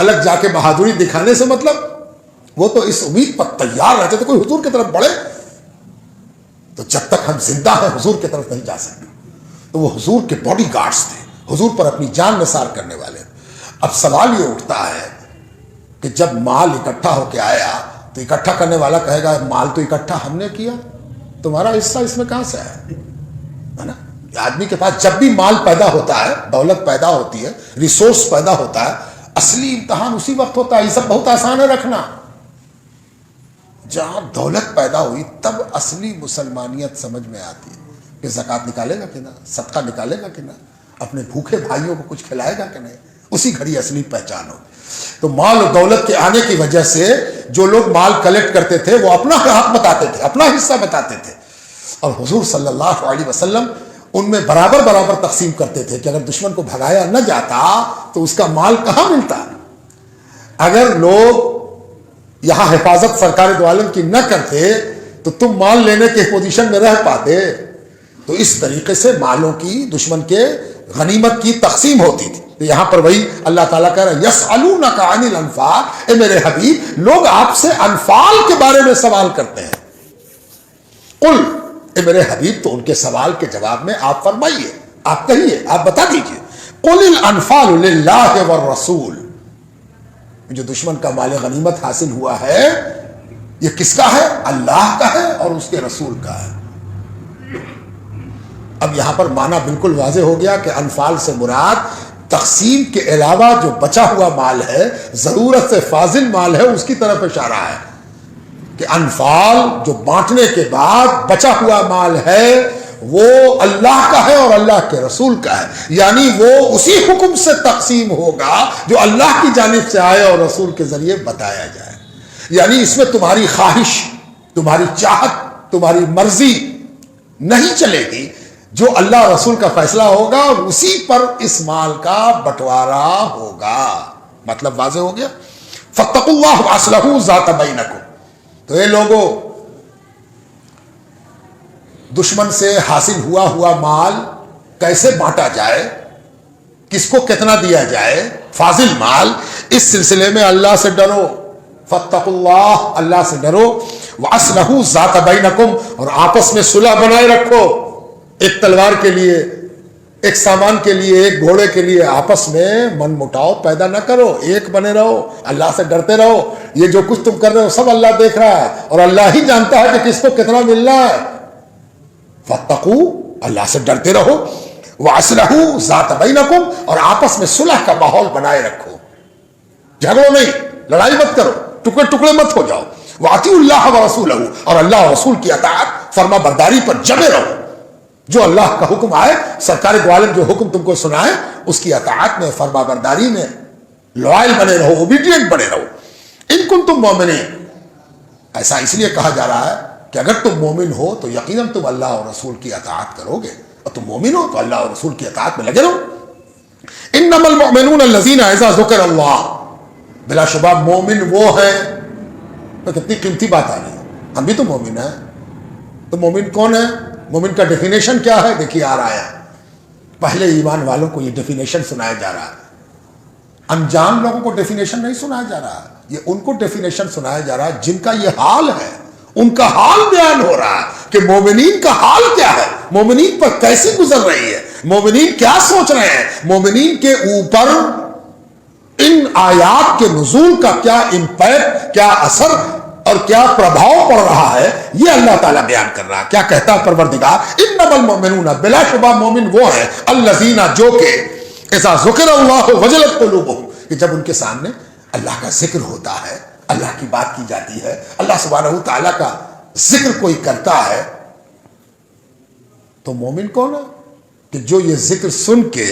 الگ جا کے بہادری دکھانے سے مطلب، وہ تو اس امید پر تیار رہتے تھے کوئی حضور کی طرف بڑھے تو جب تک ہم زندہ ہیں حضور کی طرف نہیں جا سکتے۔ تو وہ حضور کے باڈی گارڈز تھے، حضور پر اپنی جان نثار کرنے والے۔ اب سوال یہ اٹھتا ہے کہ جب مال اکٹھا ہو کے آیا تو اکٹھا کرنے والا کہے گا مال تو اکٹھا ہم نے کیا، تمہارا حصہ اس میں کہاں سے ہے نا۔ آدمی کے پاس جب بھی مال پیدا ہوتا ہے، دولت پیدا ہوتی ہے، ریسورس پیدا ہوتا ہے، اصلی امتحان اسی وقت ہوتا ہے۔ یہ سب بہت آسان ہے رکھنا، جہاں دولت پیدا ہوئی تب اصلی مسلمانیت سمجھ میں آتی ہے کہ زکوٰۃ نکالے گا کہ نہ، صدقہ نکالے گا کہ نہ، اپنے بھوکے بھائیوں کو کچھ کھلائے گا کہ نہیں، اسی گھڑی اصلی پہچان ہوگی۔ تو مال و دولت کے آنے کی وجہ سے جو لوگ مال کلیکٹ کرتے تھے وہ اپنا حق بتاتے تھے، اپنا حصہ بتاتے تھے، اور حضور صلی اللہ علیہ وسلم ان میں برابر برابر تقسیم کرتے تھے کہ اگر دشمن کو بھگایا نہ جاتا تو اس کا مال کہاں ملتا۔ اگر لوگ یہاں حفاظت سرکار دو عالم کی نہ کرتے تو تم مال لینے کے پوزیشن میں رہ پاتے۔ تو اس طریقے سے مالوں کی، دشمن کے غنیمت کی تقسیم ہوتی تھی۔ تو یہاں پر وہی اللہ تعالیٰ کہہ رہا ہے یسألونک عن الانفال، اے میرے حبیب لوگ آپ سے انفال کے بارے میں سوال کرتے ہیں۔ قل، اے میرے حبیب تو ان کے سوال کے جواب میں آپ فرمائیے، آپ کہیے، آپ بتا دیجئے، قل الانفال للہ والرسول، جو دشمن کا مال غنیمت حاصل ہوا ہے یہ کس کا ہے؟ اللہ کا ہے اور اس کے رسول کا ہے۔ اب یہاں پر معنی بالکل واضح ہو گیا کہ انفال سے مراد تقسیم کے علاوہ جو بچا ہوا مال ہے، ضرورت سے فاضل مال ہے، اس کی طرف اشارہ ہے کہ انفال جو بانٹنے کے بعد بچا ہوا مال ہے وہ اللہ کا ہے اور اللہ کے رسول کا ہے، یعنی وہ اسی حکم سے تقسیم ہوگا جو اللہ کی جانب سے آئے اور رسول کے ذریعے بتایا جائے، یعنی اس میں تمہاری خواہش، تمہاری چاہت، تمہاری مرضی نہیں چلے گی، جو اللہ رسول کا فیصلہ ہوگا اور اسی پر اس مال کا بٹوارا ہوگا۔ مطلب واضح ہو گیا؟ فاتقوا اللہ واصلحوا ذات بینکم۔ تو یہ لوگوں، دشمن سے حاصل ہوا مال کیسے بانٹا جائے، کس کو کتنا دیا جائے، فاضل مال، اس سلسلے میں اللہ سے ڈرو۔ فاتقوا اللہ، اللہ سے ڈرو، واصلحوا ذات بینکم، اور آپس میں صلح بنائے رکھو۔ ایک تلوار کے لیے، ایک سامان کے لیے، ایک گھوڑے کے لیے آپس میں من مٹاؤ پیدا نہ کرو، ایک بنے رہو، اللہ سے ڈرتے رہو۔ یہ جو کچھ تم کر رہے ہو سب اللہ دیکھ رہا ہے اور اللہ ہی جانتا ہے کہ کس کو کتنا ملنا ہے۔ فاتقوا، اللہ سے ڈرتے رہو، واصلحوا ذات بینکم، اور آپس میں صلح کا ماحول بنائے رکھو، جھگڑو نہیں، لڑائی مت کرو، ٹکڑے ٹکڑے مت ہو جاؤ۔ واطیعوا اللہ ورسولہ، اور اللہ اور رسول کی اطاعت، فرما برداری پر جمے رہو۔ جو اللہ کا حکم آئے، سرکار دو عالم جو حکم تم کو سنائے، اس کی اطاعت میں، فرما برداری میں لوائل بنے رہو، اوبیڈینٹ بنے رہو۔ ان کنتم مومنین، ایسا اس لیے کہا جا رہا ہے کہ اگر تم مومن ہو تو یقیناً تم اللہ اور رسول کی اطاعت کرو گے، اور تم مومن ہو تو اللہ اور رسول کی اطاعت میں لگے رہو۔ انما المؤمنون الذین اذا ذکر اللہ، بلا شبہ مومن وہ ہیں، تو کتنی قیمتی بات آ رہی ہے، ہم بھی تو مومن ہیں۔ تو مومن کون ہے؟ مومن کا ڈیفینیشن کیا ہے؟ دیکھیے آ رہا ہے، پہلے ایمان والوں کو یہ ڈیفینیشن سنایا جا رہا ہے، انجان لوگوں کو ڈیفینیشن نہیں سنایا جا رہا، یہ ان کو ڈیفینیشن سنایا جا رہا ہے جن کا یہ حال ہے، ان کا حال بیان ہو رہا ہے کہ مومنین کا حال کیا ہے، مومنین پر کیسی گزر رہی ہے، مومنین کیا سوچ رہے ہیں، مومنین کے اوپر ان آیات کے نزول کا کیا امپیکٹ، کیا اثر اور کیا پربھاؤ پڑ رہا ہے، یہ اللہ تعالیٰ بیان کر رہا ہے۔ کیا کہتا ہے پروردگار؟ انما المؤمنون، بلا شبہ مومن وہ ہیں، الذین، جو کہ اذا ذکر اللہ وجلت قلوبہم، کہ جب ان کے سامنے اللہ کا ذکر ہوتا ہے، اللہ کی بات کی جاتی ہے، اللہ سبحانہ تعالیٰ کا ذکر کوئی کرتا ہے، تو مومن کون ہے؟ کہ جو یہ ذکر سن کے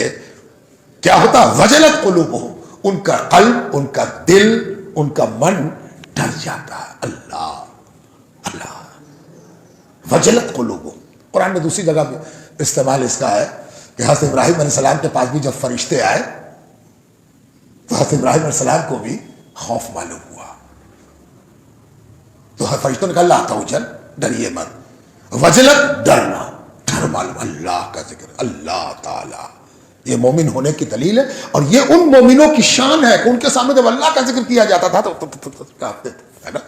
کیا ہوتا ہے؟ وجلت قلوبہم، ان کا قلب، ان کا دل، ان کا من ڈر جاتا ہے۔ اللہ اللہ، وجلت قلوبہم۔ قرآن میں دوسری جگہ پہ استعمال اس کا ہے کہ حضرت ابراہیم علیہ السلام کے پاس بھی جب فرشتے آئے تو حضرت ابراہیم علیہ السلام کو بھی خوف معلوم ہوا، تو فرشتوں نے کہا لا توجل، ڈریے مت، وجلت، ڈرنا، ڈر معلوم، اللہ کا ذکر، اللہ تعالی، یہ مومن ہونے کی دلیل ہے، اور یہ ان مومنوں کی شان ہے کہ ان کے سامنے جب اللہ کا ذکر کیا جاتا تھا تو کانپتے تھے، ہے نا۔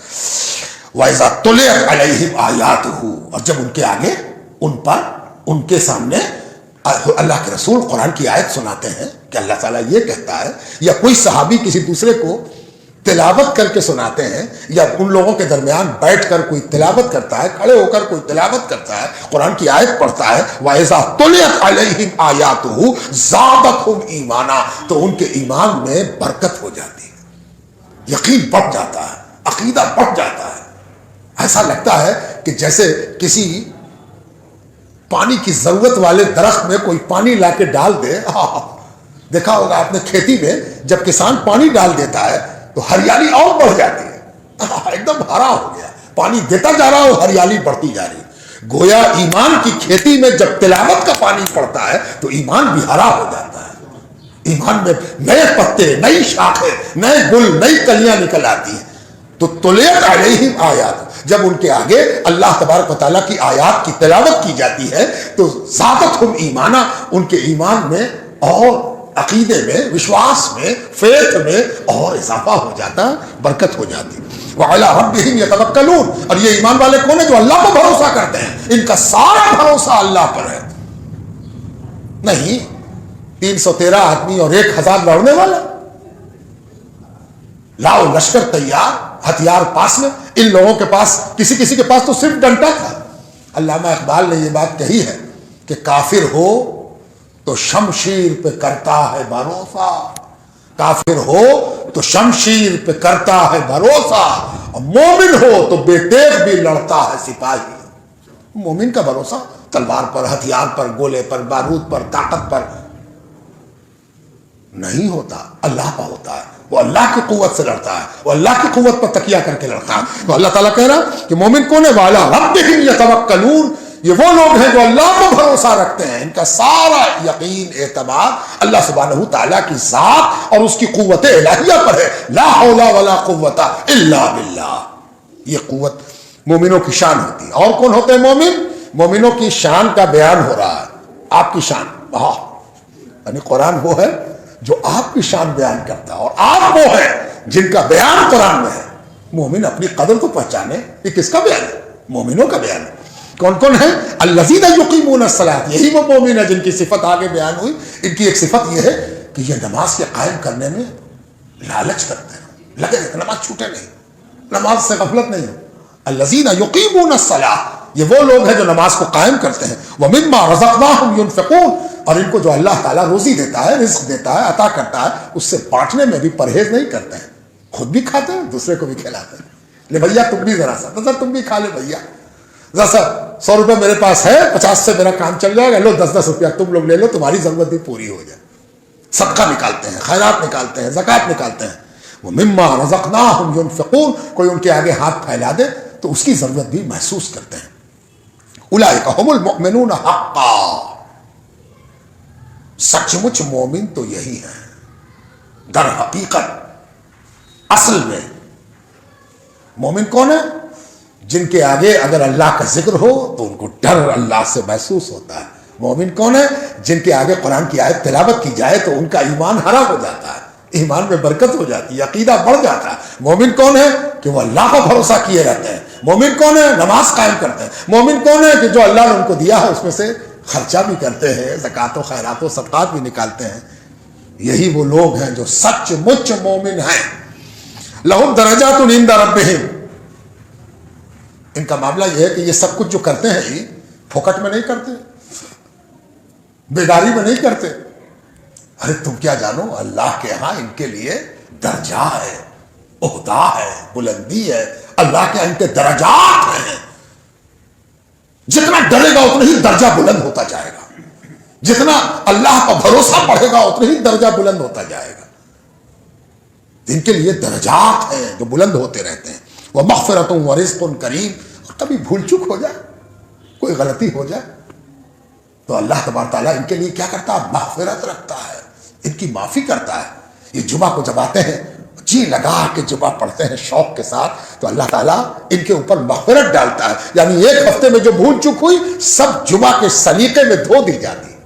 وَإِذَا تُلِيَتْ عَلَيْهِمْ آيَاتُهُ، اور جب ان کے آگے، ان پر، ان کے سامنے اللہ کے رسول قرآن کی آیت سناتے ہیں کہ اللہ تعالیٰ یہ کہتا ہے، یا کوئی صحابی کسی دوسرے کو تلاوت کر کے سناتے ہیں، یا ان لوگوں کے درمیان بیٹھ کر کوئی تلاوت کرتا ہے، کھڑے ہو کر کوئی تلاوت کرتا ہے، قرآن کی آیت پڑھتا ہے، وَإِذَا تُلِيَتْ عَلَيْهِمْ آيَاتُهُ زَادَتْهُمْ ایمانا، تو ان کے ایمان میں برکت ہو جاتی ہے، یقین بڑھ جاتا ہے، عقیدہ بڑھ جاتا ہے۔ ایسا لگتا ہے کہ جیسے کسی پانی کی ضرورت والے درخت میں کوئی پانی لا کے ڈال دے، دیکھا ہوگا آپ نے کھیتی میں جب کسان پانی ڈال دیتا ہے تو ہریالی اور بڑھ جاتی ہے، ایک دم ہرا ہو گیا، پانی دیتا جا رہا ہو، ہریالی بڑھتی جا رہی ہے۔ گویا ایمان کی کھیتی میں جب تلاوت کا پانی پڑتا ہے تو ایمان بھی ہرا ہو جاتا ہے، ایمان میں نئے پتے، نئی شاخیں، نئے گل، نئی کلیاں نکل آتی ہیں۔ تو تلیت علیہم آیات، جب ان کے آگے اللہ تبارک و تعالیٰ کی آیات کی تلاوت کی جاتی ہے تو زادتہم ایمانا، ان کے ایمان میں اور عقیدے میں، وشواس میں، فیتھ میں اور اضافہ ہو جاتا ہے، برکت ہو جاتی ہے۔ وعلی ربہم یتوکلون، اور یہ ایمان والے کون ہیں؟ جو اللہ کو بھروسہ کرتے ہیں، ان کا سارا بھروسہ اللہ پر ہے، نہیں 313 آدمی اور 1000 لڑنے والا، لاؤ لشکر تیار، ہتھیار پاس میں، ان لوگوں کے پاس، کسی کے پاس تو صرف ڈنڈا تھا۔ علامہ اقبال نے یہ بات کہی ہے کہ کافر ہو تو شمشیر پہ کرتا ہے بھروسہ، کافر ہو تو شمشیر پہ کرتا ہے بھروسہ، اور مومن ہو تو بے تیغ بھی لڑتا ہے سپاہی۔ مومن کا بھروسہ تلوار پر، ہتھیار پر، گولے پر، بارود پر، طاقت پر نہیں ہوتا، اللہ کا ہوتا ہے۔ وہ اللہ کی قوت سے لڑتا ہے، وہ اللہ کی قوت پر تکیہ کر کے لڑتا ہے۔ تو اللہ تعالیٰ کہہ رہا کہ مومن کون ہے؟ وَعَلَىٰ رَبِّهِمْ يَتَوَكَّلُونَ، یہ وہ لوگ ہیں جو اللہ کو بھروسہ رکھتے ہیں، ان کا سارا یقین اعتماد اللہ سبحانہ تعالیٰ کی ذات اور اس کی قوت الہیہ پر ہے۔ لا حول ولا قوت الا باللہ، یہ قوت مومنوں کی شان ہوتی ہے۔ اور کون ہوتے ہیں مومن؟ مومنوں کی شان کا بیان ہو رہا ہے، آپ کی شان، یعنی قرآن وہ ہے جو آپ کی شان بیان کرتا ہے، اور آپ وہ ہیں جن کا بیان قرآن میں ہے۔ مومن اپنی قدر کو پہچانے، یہ کس کا بیان ہے؟ مومنوں کا بیان ہے۔ کون کون ہے؟ الذین یقیمون الصلاۃ، یہی وہ مومن ہے جن کی صفت آگے بیان ہوئی۔ ان کی ایک صفت یہ ہے کہ یہ نماز کے قائم کرنے میں لالچ کرتے ہیں، لگے رہتے، نماز چھوٹے نہیں، نماز سے غفلت نہیں ہو۔ الذین یقیمون الصلاۃ، یہ وہ لوگ ہیں جو نماز کو قائم کرتے ہیں۔ ومما رزقناہم ینفقون، اور ان کو جو اللہ تعالیٰ روزی دیتا ہے، رزق دیتا ہے، عطا کرتا ہے، اس سے بانٹنے میں بھی پرہیز نہیں کرتے ہیں۔ خود بھی کھاتے ہیں، دوسرے کو بھی کھلاتے ہیں۔ لے بھیا تم بھی ذرا سا تم بھی کھا لے بھیا، ذرا سا 100 روپے میرے پاس ہے، 50 سے میرا کام چل جائے گا، لو 10 روپیہ تم لوگ لے لو، تمہاری ضرورت بھی پوری ہو جائے۔ صدقہ نکالتے ہیں، خیرات نکالتے ہیں، زکوٰۃ نکالتے ہیں۔ ومما رزقناہم ینفقون، کوئی ان کے آگے ہاتھ پھیلا دے تو اس کی ضرورت بھی محسوس کرتے ہیں۔ اولئک ھم المؤمنون حقا، سچ مچ مومن تو یہی ہے در حقیقت۔ اصل میں مومن کون ہے؟ جن کے آگے اگر اللہ کا ذکر ہو تو ان کو ڈر اللہ سے محسوس ہوتا ہے۔ مومن کون ہے؟ جن کے آگے قرآن کی آیت تلاوت کی جائے تو ان کا ایمان ہرا ہو جاتا ہے، ایمان میں برکت ہو جاتی ہے، عقیدہ بڑھ جاتا ہے۔ مومن کون ہے؟ کہ وہ اللہ کا بھروسہ کیے رہتے ہیں۔ مومن کون ہے؟ نماز قائم کرتے ہیں۔ مومن کون ہے؟ کہ جو اللہ نے ان کو دیا ہے اس میں سے خرچہ بھی کرتے ہیں، زکوٰۃ و خیرات و صدقات بھی نکالتے ہیں۔ یہی وہ لوگ ہیں جو سچ مچ مومن ہیں۔ لہم درجات عند ربہم، ان کا معاملہ یہ ہے کہ یہ سب کچھ جو کرتے ہیں یہ پھوکٹ میں نہیں کرتے، بیداری میں نہیں کرتے۔ ارے تم کیا جانو، اللہ کے ہاں ان کے لیے درجہ ہے، عہدہ ہے، بلندی ہے، اللہ کے ان کے درجات ہیں۔ جتنا ڈرے گا اتنا ہی درجہ بلند ہوتا جائے گا، جتنا اللہ کا بھروسہ بڑھے گا اتنا ہی درجہ بلند ہوتا جائے گا۔ ان کے لیے درجات ہیں جو بلند ہوتے رہتے ہیں۔ ومغفرۃ ورزق کریم، اور کبھی بھول چک ہو جائے، کوئی غلطی ہو جائے تو اللہ تبارک تعالیٰ ان کے لیے کیا کرتا ہے؟ مغفرت رکھتا ہے، ان کی معافی کرتا ہے۔ یہ جمعہ کو جب آتے ہیں جی لگا کے جمعہ پڑھتے ہیں شوق کے ساتھ تو اللہ تعالیٰ ان کے اوپر مغفرت ڈالتا ہے، یعنی ایک ہفتے میں جو بھول چک ہوئی سب جمعہ کے سلیقے میں دھو دی جاتی ہے،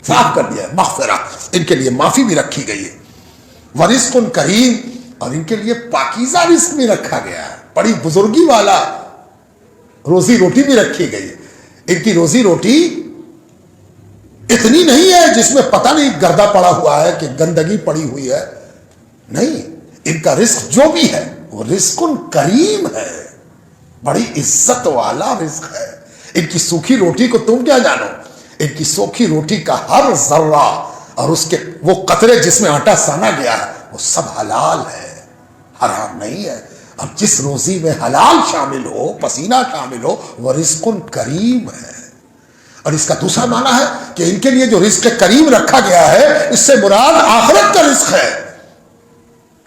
صاف کر دیا ہے۔ مغفرت، ان کے لیے معافی بھی رکھی گئی ہے۔ ورزق کریم، اور ان کے لیے پاکیزہ رزق بھی رکھا گیا ہے، بڑی بزرگی والا روزی روٹی بھی رکھی گئی ہے۔ ان کی روزی روٹی اتنی نہیں ہے جس میں پتہ نہیں گردہ پڑا ہوا ہے کہ گندگی پڑی ہوئی ہے، نہیں، ان کا رزق جو بھی ہے وہ رزق کریم ہے، بڑی عزت والا رزق ہے۔ ان کی سوکھی روٹی کو تم کیا جانو، ان کی سوکھی روٹی کا ہر ذرہ اور اس کے وہ قطرے جس میں آٹا سانا گیا ہے وہ سب حلال ہے، حرام نہیں ہے۔ اب جس روزی میں حلال شامل ہو، پسینہ شامل ہو، وہ رزق کریم ہے۔ اور اس کا دوسرا معنی ہے کہ ان کے لیے جو رزق کریم رکھا گیا ہے اس سے مراد آخرت کا رزق ہے۔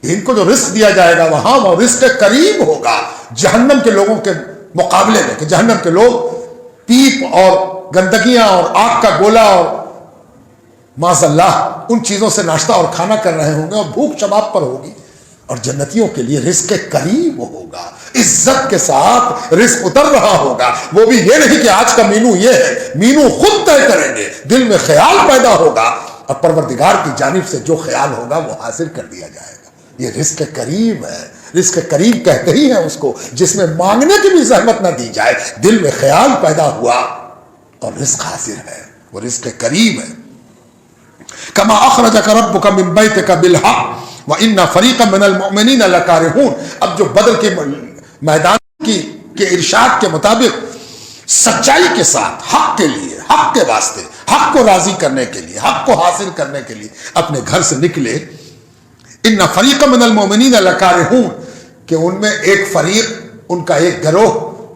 ان کو جو رزق دیا جائے گا وہاں وہ رزق کریم ہوگا، جہنم کے لوگوں کے مقابلے میں، کہ جہنم کے لوگ پیپ اور گندگیاں اور آگ کا گولا اور معاذ اللہ ان چیزوں سے ناشتہ اور کھانا کر رہے ہوں گے اور بھوک شباب پر ہوگی، اور جنتیوں کے لیے رزق کریم ہوگا، عزت کے ساتھ رزق اتر رہا ہوگا۔ وہ بھی یہ نہیں کہ آج کا مینو یہ ہے، مینو خود طے کریں گے، دل میں خیال پیدا ہوگا اور پروردگار کی جانب سے جو خیال ہوگا وہ حاصل کر دیا جائے گا۔ یہ رزق کریم ہے، رزق کریم کہتے ہی ہیں اس کو جس میں مانگنے کی بھی زحمت نہ دی جائے، دل میں خیال پیدا ہوا اور رزق حاصل ہے، وہ رزق کریم ہے۔ کما اخرجک ربک من بیتک بالحق وان فریقا من المؤمنین لکارہون۔ اب جو بدر کے میدان کے ارشاد کے مطابق سچائی کے ساتھ، حق کے لیے، حق کے واسطے، حق کو راضی کرنے کے لیے، حق کو حاصل کرنے کے لیے اپنے گھر سے نکلے. ان فریق من المؤمنین لکارہون، کہ ان میں ایک فریق، ان کا ایک گروہ،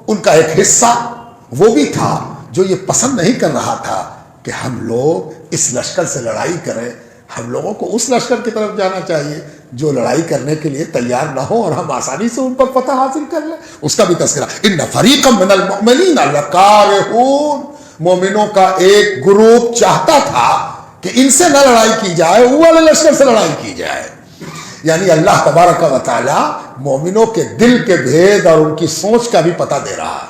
ان کا ایک حصہ وہ بھی تھا جو یہ پسند نہیں کر رہا تھا کہ ہم لوگ اس لشکر سے لڑائی کریں. ہم لوگوں کو اس لشکر کی طرف جانا چاہیے جو لڑائی کرنے کے لیے تیار نہ ہو اور ہم آسانی سے ان پر فتح حاصل کر لیں. اس کا بھی تذکرہ. ان فریقا من المؤمنین لکارہون، مومنوں کا ایک گروپ چاہتا تھا کہ ان سے نہ لڑائی کی جائے، وہ والے لشکر سے لڑائی کی جائے. یعنی اللہ تبارک و تعالی مومنوں کے دل کے بھید اور ان کی سوچ کا بھی پتہ دے رہا.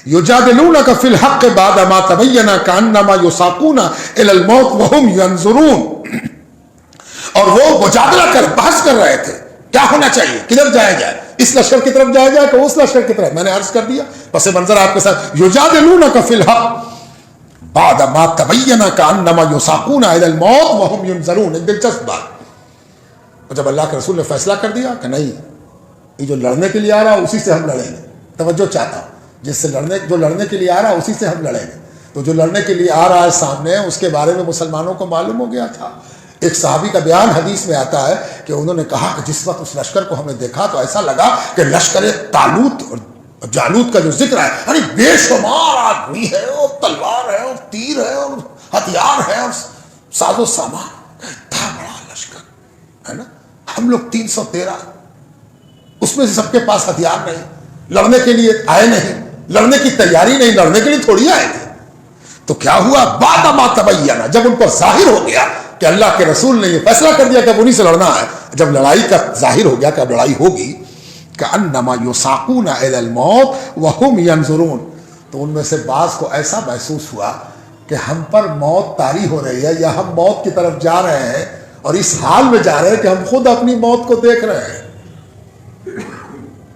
یجادلونک فی الحق بعد ما تبین کانما یساقون الی الموت وهم ینظرون. اور وہ مجادلہ کر، بحث کر رہے تھے کیا ہونا چاہیے، کدھر جایا جائے، اس لشکر کی طرف جایا جائے کہ اس لشکر کی طرف. میں نے عرض کر دیا، پس منظر آپ کے ساتھ. یجادلونک فی الحق بعد ما تبین کانما یساقون الی الموت وهم ینظرون. ایک دلچسپ بات، اور جب اللہ کے رسول نے فیصلہ کر دیا کہ نہیں، یہ جو لڑنے کے لیے آ رہا اسی سے ہم لڑیں گے. توجہ چاہتا ہوں، جو لڑنے کے لیے آ رہا اسی سے ہم لڑیں گے. تو جو لڑنے کے لیے آ رہا ہے سامنے، اس کے بارے میں مسلمانوں کو معلوم ہو گیا تھا. ایک صحابی کا بیان حدیث میں آتا ہے کہ انہوں نے کہا کہ جس وقت اس لشکر کو ہم نے دیکھا تو ایسا لگا کہ لشکر طالوت اور جالوت کا جو ذکر ہے، یعنی بے شمار آدمی ہے، اور تلوار ہے، اور تیر ہے، اور ہتھیار ہے، اور ساز و سامان. اتنا بڑا لشکر ہے نا. ہم لوگ 313، اس میں سے سب کے پاس ہتھیار نہیں، لڑنے کے لیے آئے نہیں، لڑنے کی تیاری نہیں، لڑنے کے لیے تھوڑی آئے تھے. تو کیا ہوا، بعد ما تبین، جب ان پر ظاہر ہو گیا کہ اللہ کے رسول نے یہ فیصلہ کر دیا کہ اب انہیں سے لڑنا ہے، جب لڑائی کا ظاہر ہو گیا کہ اب لڑائی ہوگی، کأنما یساقون الی الموت وهم ینظرون، تو ان میں سے بعض کو ایسا محسوس ہوا کہ ہم پر موت طاری ہو رہی ہے، یا ہم موت کی طرف جا رہے ہیں، اور اس حال میں جا رہے ہیں کہ ہم خود اپنی موت کو دیکھ رہے ہیں.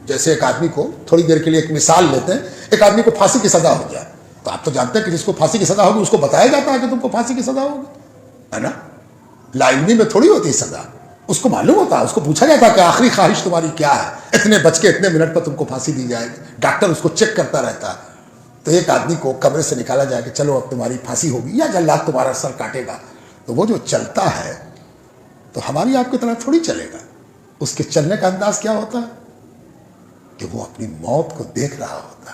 جیسے ایک آدمی کو، تھوڑی دیر کے لیے ایک مثال لیتے ہیں، ایک آدمی کو پھانسی کی سزا ہو جائے، تو آپ تو جانتے ہیں کہ جس کو پھانسی کی سزا ہوگی اس کو بتایا جاتا ہے کہ تم کو پھانسی کی سزا ہوگی، ہے نا. لا علمی میں تھوڑی ہوتی سزا، اس کو معلوم ہوتا ہے، اس کو پوچھا جاتا ہے کہ آخری خواہش تمہاری کیا ہے، اتنے بج کے اتنے منٹ پر تم کو پھانسی دی جائے گی. ڈاکٹر اس کو چیک کرتا رہتا ہے. تو ایک آدمی کو کمرے سے نکالا جائے کہ چلو اب تمہاری پھانسی ہوگی یا جلاد تمہارا سر کاٹے گا. تو وہ جو چلتا ہے تو ہماری آپ کی طرح تھوڑی چلے گا. اس کے چلنے کا انداز کیا ہوتا ہے کہ وہ اپنی موت کو دیکھ رہا ہوتا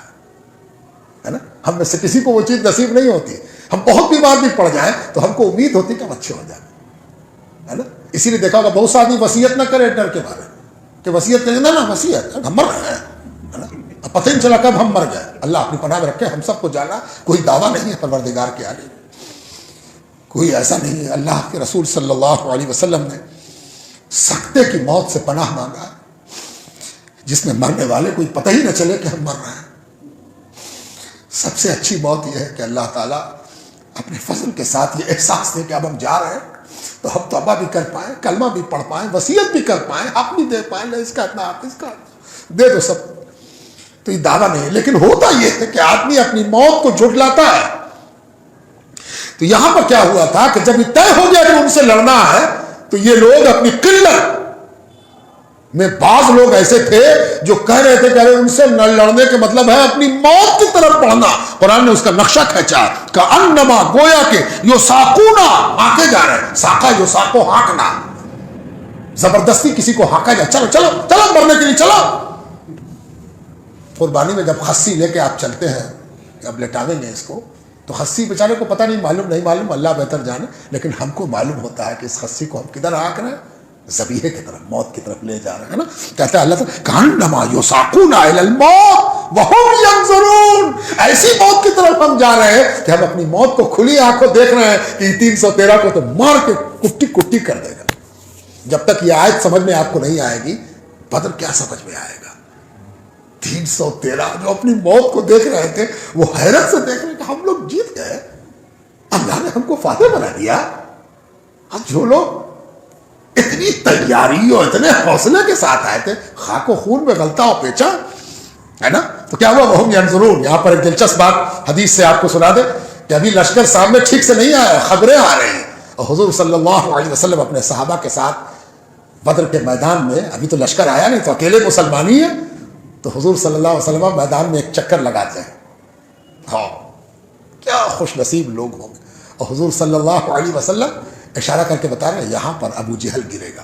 ہے نا. ہم میں سے کسی کو وہ چیز نصیب نہیں ہوتی. ہم بہت بیمار بھی پڑ جائیں تو ہم کو امید ہوتی کہ ہم اچھے ہو جائیں، ہے نا. اسی لیے دیکھا ہوگا بہت سے آدمی وصیت نہ کرے ڈر کے بارے کہ وصیت کریں نا، وصیت ہم مر رہے ہیں، ہے نا. اب پتہ نہیں چلا کب ہم مر گئے. اللہ اپنی پناہ میں رکھے. ہم سب کو جانا کوئی دعویٰ نہیں ہے پروردگار کے آگے، کوئی ایسا نہیں ہے. اللہ کے رسول صلی اللہ علیہ وسلم نے سکتے کی موت سے پناہ مانگا، جس میں مرنے والے کوئی پتہ ہی نہ چلے کہ ہم مر رہے ہیں. سب سے اچھی موت یہ ہے کہ اللہ تعالیٰ اپنے فضل کے ساتھ یہ احساس دے کہ اب ہم جا رہے ہیں تو ہم توبہ بھی کر پائیں، کلمہ بھی پڑھ پائیں، وصیت بھی کر پائیں، حق بھی دے پائیں. اس کا اتنا حق، اس کا دے دو سب. تو یہ دعویٰ نہیں ہے، لیکن ہوتا یہ ہے کہ آدمی اپنی موت کو جھٹلاتا ہے. تو یہاں پر کیا ہوا تھا کہ جب یہ طے ہو گیا کہ ان سے لڑنا ہے تو یہ لوگ اپنی قلت میں، بعض لوگ ایسے تھے جو کہہ رہے تھے کہ ان سے لڑنے کے مطلب ہے اپنی موت کی طرف بڑھنا. قرآن نے اس کا نقشہ کھینچا کہ انما، گویا کہ یساقونا، ہانکے جا رہے ہیں. ساقا یساقو، ہانکنا، زبردستی کسی کو ہانکا جائے، چلو چلو چلو مرنے کے لیے چلو. قربانی میں جب خصی لے کے آپ چلتے ہیں، اب لٹاویں گے اس کو، تو خصی بیچارے کو پتہ نہیں معلوم، اللہ بہتر جانے، لیکن ہم کو معلوم ہوتا ہے کہ اس خصی کو ہم کدھر ہانک رہے ہیں، ذبیحے کی طرف، موت کی طرف لے جا رہے ہیں نا. کہتا ہے اللہ تعالیٰ کانما یساقون الی الموت وهم ینظرون، ایسی موت کی طرف ہم جا رہے ہیں کہ ہم اپنی موت کو کھلی آنکھوں دیکھ رہے ہیں کہ 313 کو تو مار کے کٹی کٹی کر دے گا. جب تک یہ آیت سمجھ میں آپ کو نہیں آئے گی، بدر کیا سمجھ میں آئے گا. 313 جو اپنی موت کو دیکھ رہے تھے وہ حیرت سے دیکھ رہے کہ ہم لوگ جیت گئے، اللہ نے ہم کو فاتح بنا دیا. اب جو لوگ اتنی تیاری اور اتنے حوصلے کے ساتھ آئے تھے، خاک و خون میں غلطہ اور پیچا، ہے نا. تو کیا ہوا، وہم ینظرون. یہاں پر ایک دلچسپ بات حدیث سے آپ کو سنا دے کہ ابھی لشکر سامنے ٹھیک سے نہیں آیا، خبریں آ رہی ہیں، اور حضور صلی اللہ علیہ وسلم اپنے صحابہ کے ساتھ بدر کے میدان میں، ابھی تو لشکر آیا نہیں، تو اکیلے مسلمان ہی ہیں، تو حضور صلی اللہ علیہ وسلم میدان میں ایک چکر لگاتے ہیں. ہاں کیا خوش نصیب لوگ ہوں گے. اور حضور صلی اللہ علیہ وسلم اشارہ کر کے بتا رہے ہیں یہاں پر ابو جہل گرے گا.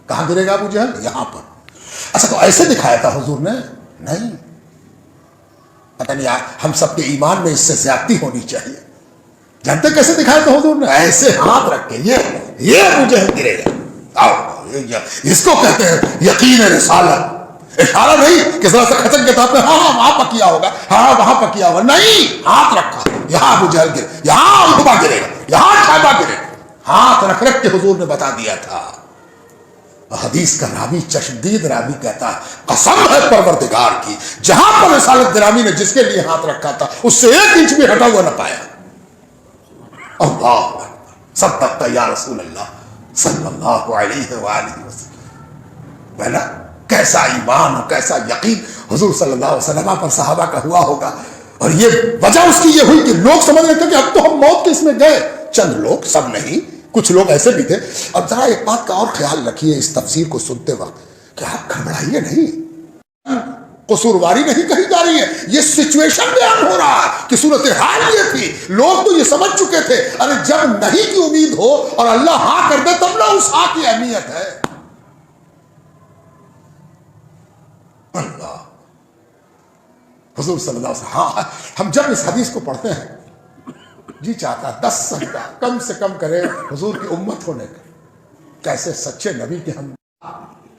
کہاں گرے گا ابو جہل؟ یہاں پر. اچھا تو ایسے دکھایا تھا حضور نے؟ نہیں. پتہ نہیں ہم سب کے ایمان میں اس سے زیادتی ہونی چاہیے. جانتے کیسے دکھایا تھا حضور نے؟ ایسے ہاتھ رکھ کے یہ ابو جہل گرے گا. اس کو کہتے ہیں یقین رسالت. اشارہ نہیں کہ ذرا سا کھچک کے طور پہ ہاں وہاں پر کیا ہوگا، ہاں وہاں پر کیا ہوگا. نہیں، ہاتھ رکھا. یہاں ابو جہل گرے، یہاں عتبہ گرے گا، یہاں شیبہ گرے گا. ہاتھ رکھ رکھ کے حضور نے بتا دیا تھا. حدیث کا راوی چشمدید راوی کہتا ہے قسم ہے پروردگار کی، جہاں پر رسالت گرامی نے جس کے لیے ہاتھ رکھا تھا اس سے 1 انچ بھی ہٹا ہوا نہ پایا. اللہ صدقت یا رسول اللہ صلی اللہ علیہ وآلہ وسلم. ہے نا کیسا ایمان اور کیسا یقین حضور صلی اللہ علیہ وسلم پر صحابہ کا ہوا ہوگا. اور یہ وجہ اس کی یہ ہوئی کہ لوگ سمجھ رہے تھے کہ اب تو ہم موت کے اس میں گئے. چند لوگ، سب نہیں، کچھ لوگ ایسے بھی تھے. اب ذرا ایک بات کا اور خیال رکھیے اس تفسیر کو سنتے وقت کہ آپ گھبرائیے نہیں، قصورواری نہیں کہی جا رہی ہے. یہ سچویشن بیان ہو رہا ہے کہ صورتحال یہ تھی. لوگ تو یہ سمجھ چکے تھے ارے جب نہیں کی امید ہو اور اللہ ہاں کر دے تب نہ اس ہاں کی اہمیت ہے. اللہ حضور صلی اللہ علیہ وسلم. ہاں ہم جب اس حدیث کو پڑھتے ہیں جی چاہتا 10 سجدہ کم سے کم کرے حضور کی امت ہونے کا. کیسے سچے نبی کے ہم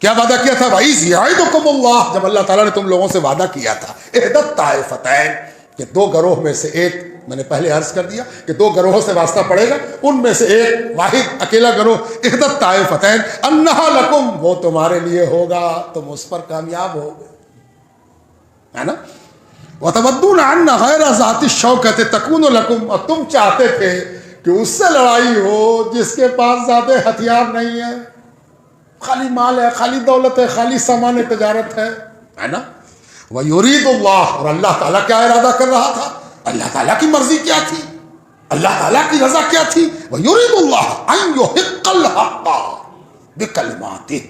کیا وعدہ کیا تھا بھائی یعدکم اللہ، جب اللہ تعالیٰ نے تم لوگوں سے وعدہ کیا تھا احدت طائفتین کہ 2 گروہ میں سے ایک، میں نے پہلے عرض کر دیا کہ 2 گروہوں سے واسطہ پڑے گا، ان میں سے ایک واحد اکیلا گروہ احدت طائفتین انہا لکم، وہ تمہارے لیے ہوگا، تم اس پر کامیاب ہوگے. ہے نا. وَتَوَدُّونَ عَنَّ غَيْرَ ذَاتِ الشَّوْكَةِ تَكُونُ لَكُمْ، اور تم چاہتے تھے کہ اس سے لڑائی ہو جس کے پاس زیادہ ہتھیار نہیں ہے، خالی مال ہے، خالی دولت ہے، خالی سامان تجارت ہے نا. وَيُرِيدُ اللَّهُ، اور اللہ تعالیٰ کیا ارادہ کر رہا تھا؟ اللہ تعالیٰ کی مرضی کیا تھی؟ اللہ تعالیٰ کی رضا کیا تھی؟ وَيُرِيدُ اللَّهُ أَن يُحِقَّ الْحَقَّ بِكَلِمَاتِهِ،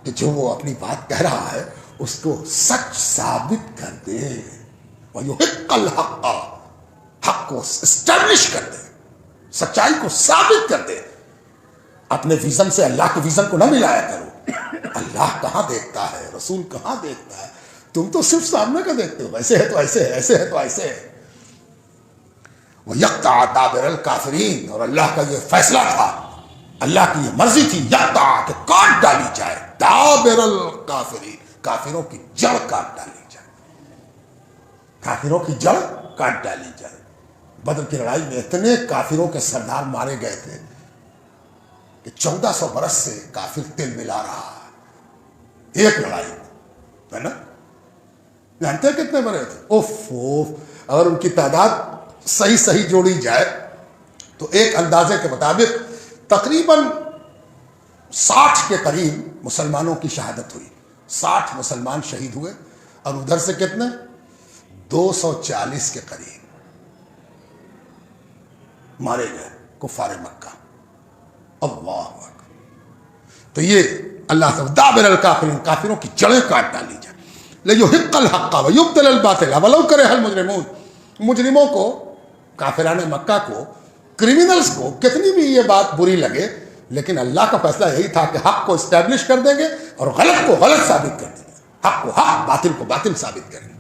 کہ جو وہ اپنی بات کہہ رہا ہے اس کو سچ ثابت کر دے. وَيُحِقَّ الْحَقَّ، حق کو اسٹیبلش کر دے، سچائی کو ثابت کر دے. اپنے ویژن سے اللہ کے ویژن کو نہ ملایا کرو. اللہ کہاں دیکھتا ہے، رسول کہاں دیکھتا ہے. تم تو صرف سامنے کا دیکھتے ہو، ایسے ہے تو ایسے ہے، ایسے ہے تو ایسے ہے. وَيَقْطَعَ دَابِرَ الْكَافِرِينَ، اور اللہ کا یہ فیصلہ تھا، اللہ کی یہ مرضی تھی یقطع کہ کاٹ ڈالی جائے دابر الکافرین، کافروں کی جڑ کاٹ ڈالی جائے، کافروں کی جڑ کاٹ ڈالی جائے. بدر کی لڑائی میں اتنے کافروں کے سردار مارے گئے تھے کہ 1400 برس سے کافر تل ملا رہا ہے ایک لڑائی ہے نا. جانتے ہیں کتنے مرے تھے؟ اوف اگر ان کی تعداد صحیح جوڑی جائے تو ایک اندازے کے مطابق تقریباً 60 کے قریب مسلمانوں کی شہادت ہوئی. 60 مسلمان شہید ہوئے اور ادھر سے کتنے؟ 240 کے قریب مارے گئے کفار مکہ. اللہ اکبر. تو یہ اللہ تعالیٰ دابر الکافرین، کافروں کی جڑیں کاٹ ڈالی جائے. لیحق الحق ویبطل الباطل ولو کرہ المجرمون، مجرموں کو، کافران مکہ کو، کرمنلز کو کتنی بھی یہ بات بری لگے لیکن اللہ کا فیصلہ یہی تھا کہ حق کو اسٹیبلش کر دیں گے اور غلط کو غلط ثابت کر دیں گے، حق کو حق، باطل کو باطل ثابت کریں گے.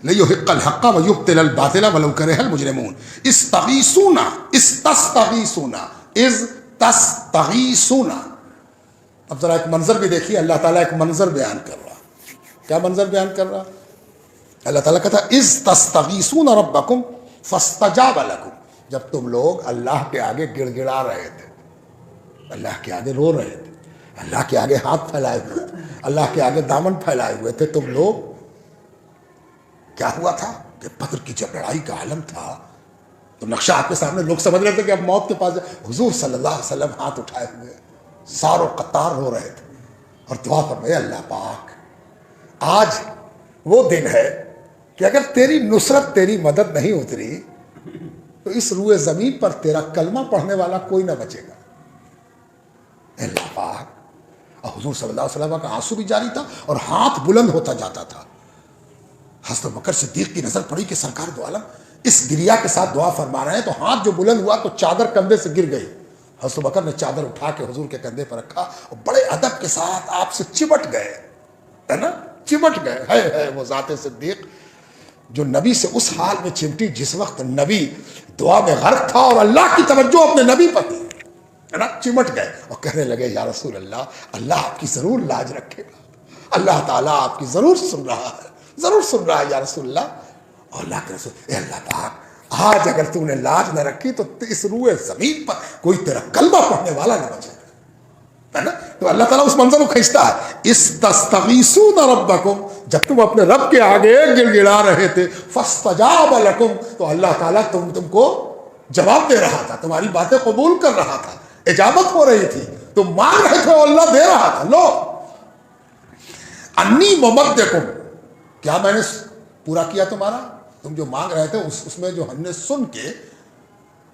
لیحق الحق ویبطل الباطل ولو کرہ المجرمون. استغیثون، استستغیثون، اذ تستغیثون. اب ذرا ایک منظر بھی دیکھیے، اللہ تعالیٰ ایک منظر بیان کر رہا. کیا منظر بیان کر رہا؟ اللہ تعالیٰ کہتا ہے اذ تستغیثون ربکم فاستجاب لکم، جب تم لوگ اللہ کے آگے گڑ گڑا رہے تھے، اللہ کے آگے رو رہے تھے، اللہ کے آگے ہاتھ پھیلائے ہوئے تھے، اللہ کے آگے دامن پھیلائے ہوئے تھے تم لوگ. کیا ہوا تھا کہ بدر کی جب لڑائی کا عالم تھا تو نقشہ آپ کے سامنے، لوگ سمجھ رہے تھے کہ اب موت کے پاس. حضور صلی اللہ علیہ وسلم ہاتھ اٹھائے ہوئے سار و قطار ہو رہے تھے اور دعا فرمائے اللہ پاک آج وہ دن ہے کہ اگر تیری نصرت، تیری مدد نہیں اتری تو اس روئے زمین پر تیرا کلمہ پڑھنے والا کوئی نہ بچے گا. اللہ پاک اور حضور صلی اللہ علیہ وسلم کا آنسو بھی جاری تھا اور ہاتھ بلند ہوتا جاتا تھا. حضرت بکر صدیق کی نظر پڑی کہ سرکار دو عالم اس گریا کے ساتھ دعا فرما رہے ہیں, تو ہاتھ جو بلند ہوا تو چادر کندھے سے گر گئی. حضرت بکر نے چادر اٹھا کے حضور کے کندھے پر رکھا اور بڑے ادب کے ساتھ آپ سے چمٹ گئے, ہے نا, چمٹ گئے. ہے وہ ذات صدیق جو نبی سے اس حال میں چمٹی جس وقت نبی دعا میں غرق تھا اور اللہ کی توجہ اپنے نبی پر تھی, ہے نا. چمٹ گئے اور کہنے لگے یا رسول اللہ, اللہ آپ کی ضرور لاج رکھے گا, اللہ تعالیٰ آپ کی ضرور سن رہا ہے, ضرور سن رہا ہے یا رسول اللہ. اور اللہ کے رسول, اے اللہ پاک, آج اگر تو نے لاج نہ رکھی تو اس روئے زمین پر کوئی تیرا کلمہ پڑھنے والا نہ بچے گا, ہے نا. تو اللہ تعالیٰ اس منظر کو کھینچتا ہے. استغیثون ربکم, جب تم اپنے رب کے آگے گڑ گڑا رہے تھے, فاستجاب لکم, تو اللہ تعالیٰ تم کو جواب دے رہا تھا, تمہاری باتیں قبول کر رہا تھا, اجابت ہو رہی تھی, تم مانگ رہے تھے اور اللہ دے رہا تھا. لو انی ممدکم, کیا میں نے پورا کیا تمہارا, تم جو مانگ رہے تھے اس میں جو ہم نے سن کے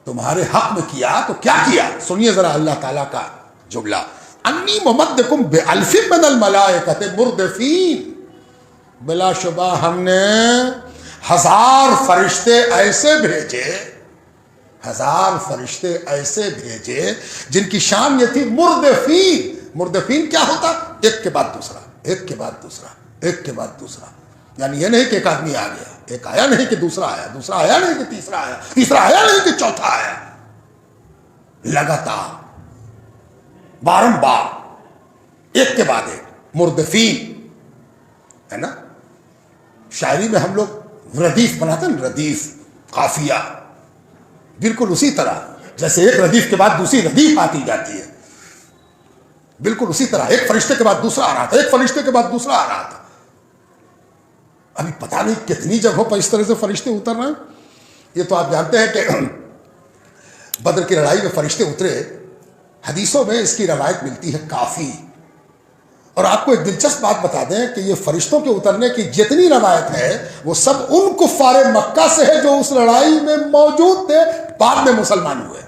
تمہارے حق میں کیا تو کیا کیا. سنیے ذرا اللہ تعالیٰ کا جملہ, انی ممدکم بألف من الملائکۃ مردفین, بلا شبہ ہم نے 1000 فرشتے ایسے بھیجے, 1000 فرشتے ایسے بھیجے جن کی شان یہ تھی مردفین. مردفین کیا ہوتا, ایک کے بعد دوسرا, ایک کے بعد دوسرا, ایک کے بعد دوسرا. یعنی یہ نہیں کہ ایک آدمی آ گیا, ایک آیا نہیں کہ دوسرا آیا, دوسرا آیا نہیں کہ تیسرا آیا, تیسرا آیا نہیں کہ چوتھا آیا, لگاتار بارمبار ایک کے بعد ایک. مردفین, ہے نا. شاعری میں ہم لوگ ردیف بناتے ہیں, ردیف قافیہ, بالکل اسی طرح جیسے ایک ردیف کے بعد دوسری ردیف آتی جاتی ہے, بالکل اسی طرح ایک فرشتے کے بعد دوسرا آ رہا تھا, ایک فرشتے کے بعد دوسرا آ رہا تھا. ابھی پتہ نہیں کتنی جگہوں پر اس طرح سے فرشتے اتر رہے ہیں. یہ تو آپ جانتے ہیں کہ بدر کی لڑائی میں فرشتے اترے, حدیثوں میں اس کی روایت ملتی ہے کافی. اور آپ کو ایک دلچسپ بات بتا دیں کہ یہ فرشتوں کے اترنے کی جتنی روایت ہے وہ سب ان کفار مکہ سے ہے جو اس لڑائی میں موجود تھے, بعد میں مسلمان ہوئے.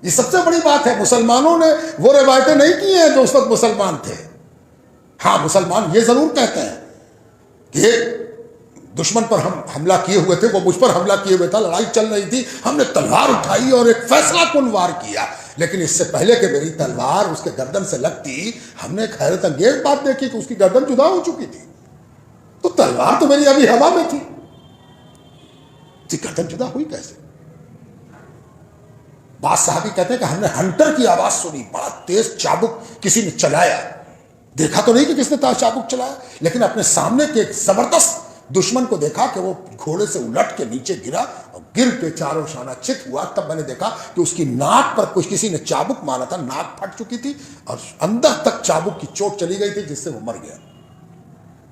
یہ سب سے بڑی بات ہے, مسلمانوں نے وہ روایتیں نہیں کی ہیں جو اس وقت مسلمان تھے. ہاں مسلمان یہ ضرور کہتے ہیں کہ دشمن پر ہم حملہ کیے ہوئے تھے, وہ مجھ پر حملہ کیے ہوئے تھا, لڑائی چل رہی تھی, ہم نے تلوار اٹھائی اور ایک فیصلہ کن وار کیا, لیکن اس سے پہلے کہ میری تلوار اس کے گردن سے لگتی, ہم نے ایک حیرت انگیز بات دیکھی کہ اس کی گردن جدا ہو چکی تھی. تو تلوار تو میری ابھی ہوا میں تھی, گردن جدا ہوئی کیسے. بعض صحابی کہتے ہیں کہ ہم نے ہنٹر کی آواز سنی, بڑا تیز چابک کسی نے چلایا, دیکھا تو نہیں کہ کس نے چابک چلایا, لیکن اپنے سامنے کے ایک زبردست دشمن کو دیکھا کہ وہ گھوڑے سے الٹ کے نیچے گرا اور گر کے چاروں شانہ چت ہوا. تب میں نے دیکھا کہ اس کی ناک پر کچھ کسی نے چابک مارا تھا, ناک پھٹ چکی تھی اور اندر تک چابک کی چوٹ چلی گئی تھی جس سے وہ مر گیا.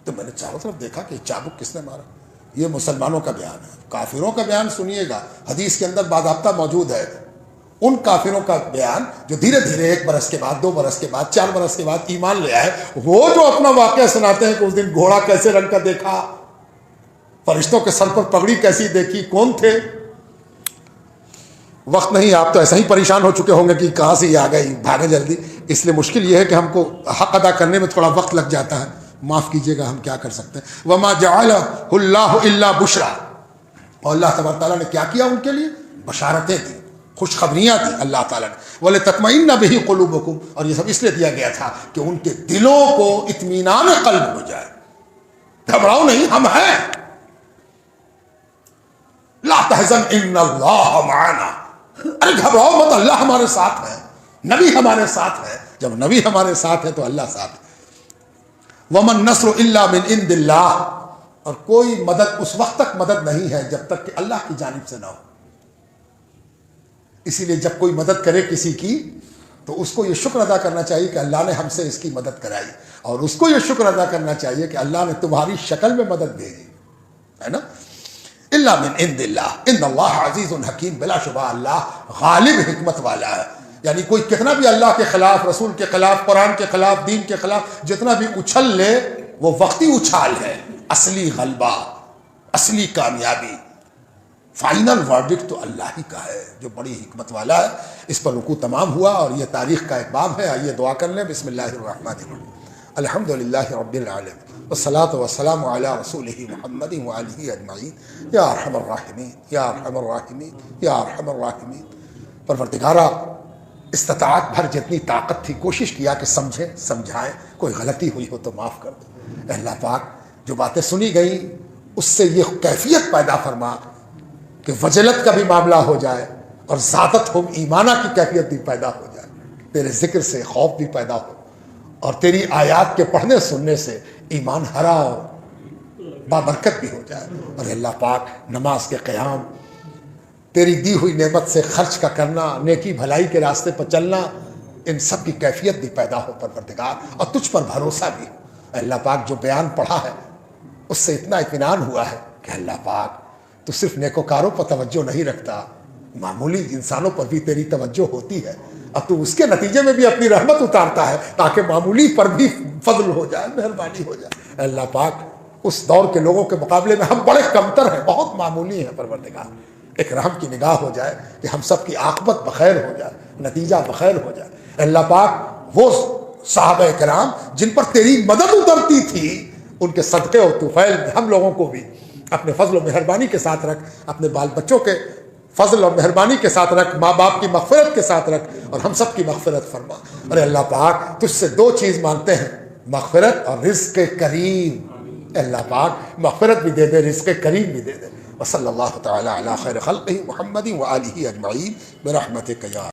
تو میں نے چاروں طرف دیکھا کہ چابک کس نے مارا. یہ مسلمانوں کا بیان ہے. کافروں کا بیان سنیے گا, حدیث کے اندر باضابطہ موجود ہے. ان کافروں کا بیان جو دھیرے دھیرے 1 برس کے بعد, 2 برس کے بعد, 4 برس کے بعد ایمان لے آئے, وہ جو اپنا واقعہ سناتے ہیں کہ اس دن گھوڑا کیسے رنگ کا دیکھا, فرشتوں کے سر پر پگڑی کیسی دیکھی, کون تھے. وقت نہیں, آپ تو ایسا ہی پریشان ہو چکے ہوں گے کہ کہاں سے یہ آ گئی, بھاگے جلدی. اس لیے مشکل یہ ہے کہ ہم کو حق ادا کرنے میں تھوڑا وقت لگ جاتا ہے, معاف کیجیے گا, ہم کیا کر سکتے ہیں. وما جعلہ اللہ الا بشرا, اور اللہ تبارک تعالیٰ نے کیا کیا ان کے لیے, بشارتیں دی, خوشخبریاں دی اللہ تعالیٰ نے. وَلِتَطْمَئِنَّ بِهِ قُلُوبُكُمْ, اور یہ سب اس لیے دیا گیا تھا کہ ان کے دلوں کو اطمینان قلب ہو جائے. گھبراؤ نہیں, ہم ہیں. لا تحزن ان اللہ معنا, ارے گھبراؤ مت, اللہ ہمارے ساتھ ہے, نبی ہمارے ساتھ ہے. جب نبی ہمارے ساتھ ہے تو اللہ ساتھ ہے. وَمَن النَّصْرُ إِلَّا مِنْ عِنْدِ اللَّهِ, اور کوئی مدد اس وقت تک مدد نہیں ہے جب تک کہ اللہ کی جانب سے نہ ہو. اسی لیے جب کوئی مدد کرے کسی کی تو اس کو یہ شکر ادا کرنا چاہیے کہ اللہ نے ہم سے اس کی مدد کرائی, اور اس کو یہ شکر ادا کرنا چاہیے کہ اللہ نے تمہاری شکل میں مدد بھیجی, ہے نا. الا من عند اللہ ان اللہ عزیز حکیم, بلا شبہ اللہ غالب حکمت والا ہے. یعنی کوئی کتنا بھی اللہ کے خلاف, رسول کے خلاف, قرآن کے خلاف, دین کے خلاف جتنا بھی اچھل لے وہ وقتی اچھال ہے. اصلی غلبہ, اصلی کامیابی فائنل ورڈکٹ تو اللہ ہی کا ہے جو بڑی حکمت والا ہے. اس پر رکوع تمام ہوا اور یہ تاریخ کا ایک باب ہے. آئیے دعا کر لیں. بسم اللہ الرحمن الرحیم. الحمد للہ رب العالمین والصلاة والسلام علی رسولہ محمد وآلہ اجمعین. یا ارحم الراحمین یا ارحم الراحمین یا ارحم الراحمین. پروردگارا استطاعت بھر جتنی طاقت تھی کوشش کیا کہ سمجھیں سمجھائیں. کوئی غلطی ہوئی ہو تو معاف کر دو. اے اللہ پاک جو باتیں سنی گئیں اس سے یہ کیفیت پیدا فرما کہ وجلت کا بھی معاملہ ہو جائے اور ذاتت ہم ایمانہ کی کیفیت بھی پیدا ہو جائے. تیرے ذکر سے خوف بھی پیدا ہو اور تیری آیات کے پڑھنے سننے سے ایمان ہرا اور بابرکت بھی ہو جائے. اور اللہ پاک نماز کے قیام، تیری دی ہوئی نعمت سے خرچ کا کرنا، نیکی بھلائی کے راستے پر چلنا، ان سب کی کیفیت بھی پیدا ہو پروردگار، اور تجھ پر بھروسہ بھی ہو. اللہ پاک جو بیان پڑھا ہے اس سے اتنا اطمینان ہوا ہے کہ اللہ پاک تو صرف نیکوکاروں پر توجہ نہیں رکھتا، معمولی انسانوں پر بھی تیری توجہ ہوتی ہے. اب تو اس کے نتیجے میں بھی اپنی رحمت اتارتا ہے تاکہ معمولی پر بھی فضل ہو جائے، مہربانی ہو جائے. اللہ پاک اس دور کے لوگوں کے مقابلے میں ہم بڑے کمتر ہیں، بہت معمولی ہیں پروردگار. ایک رحم کی نگاہ ہو جائے کہ ہم سب کی عاقبت بخیر ہو جائے، نتیجہ بخیر ہو جائے. اللہ پاک وہ صحابہ کرام جن پر تیری مدد اترتی تھی ان کے صدقے اور طفیل ہم لوگوں کو بھی اپنے فضل و مہربانی کے ساتھ رکھ، اپنے بال بچوں کے فضل اور مہربانی کے ساتھ رکھ، ماں باپ کی مغفرت کے ساتھ رکھ، اور ہم سب کی مغفرت فرما. ارے اللہ پاک تجھ سے دو چیز مانگتے ہیں، مغفرت اور رزق کریم. اللہ پاک مغفرت بھی دے دے، رزق کریم بھی دے دے. وصلی اللہ تعالی علی خیر خلقہ محمد وآلہ اجمعین برحمتک یا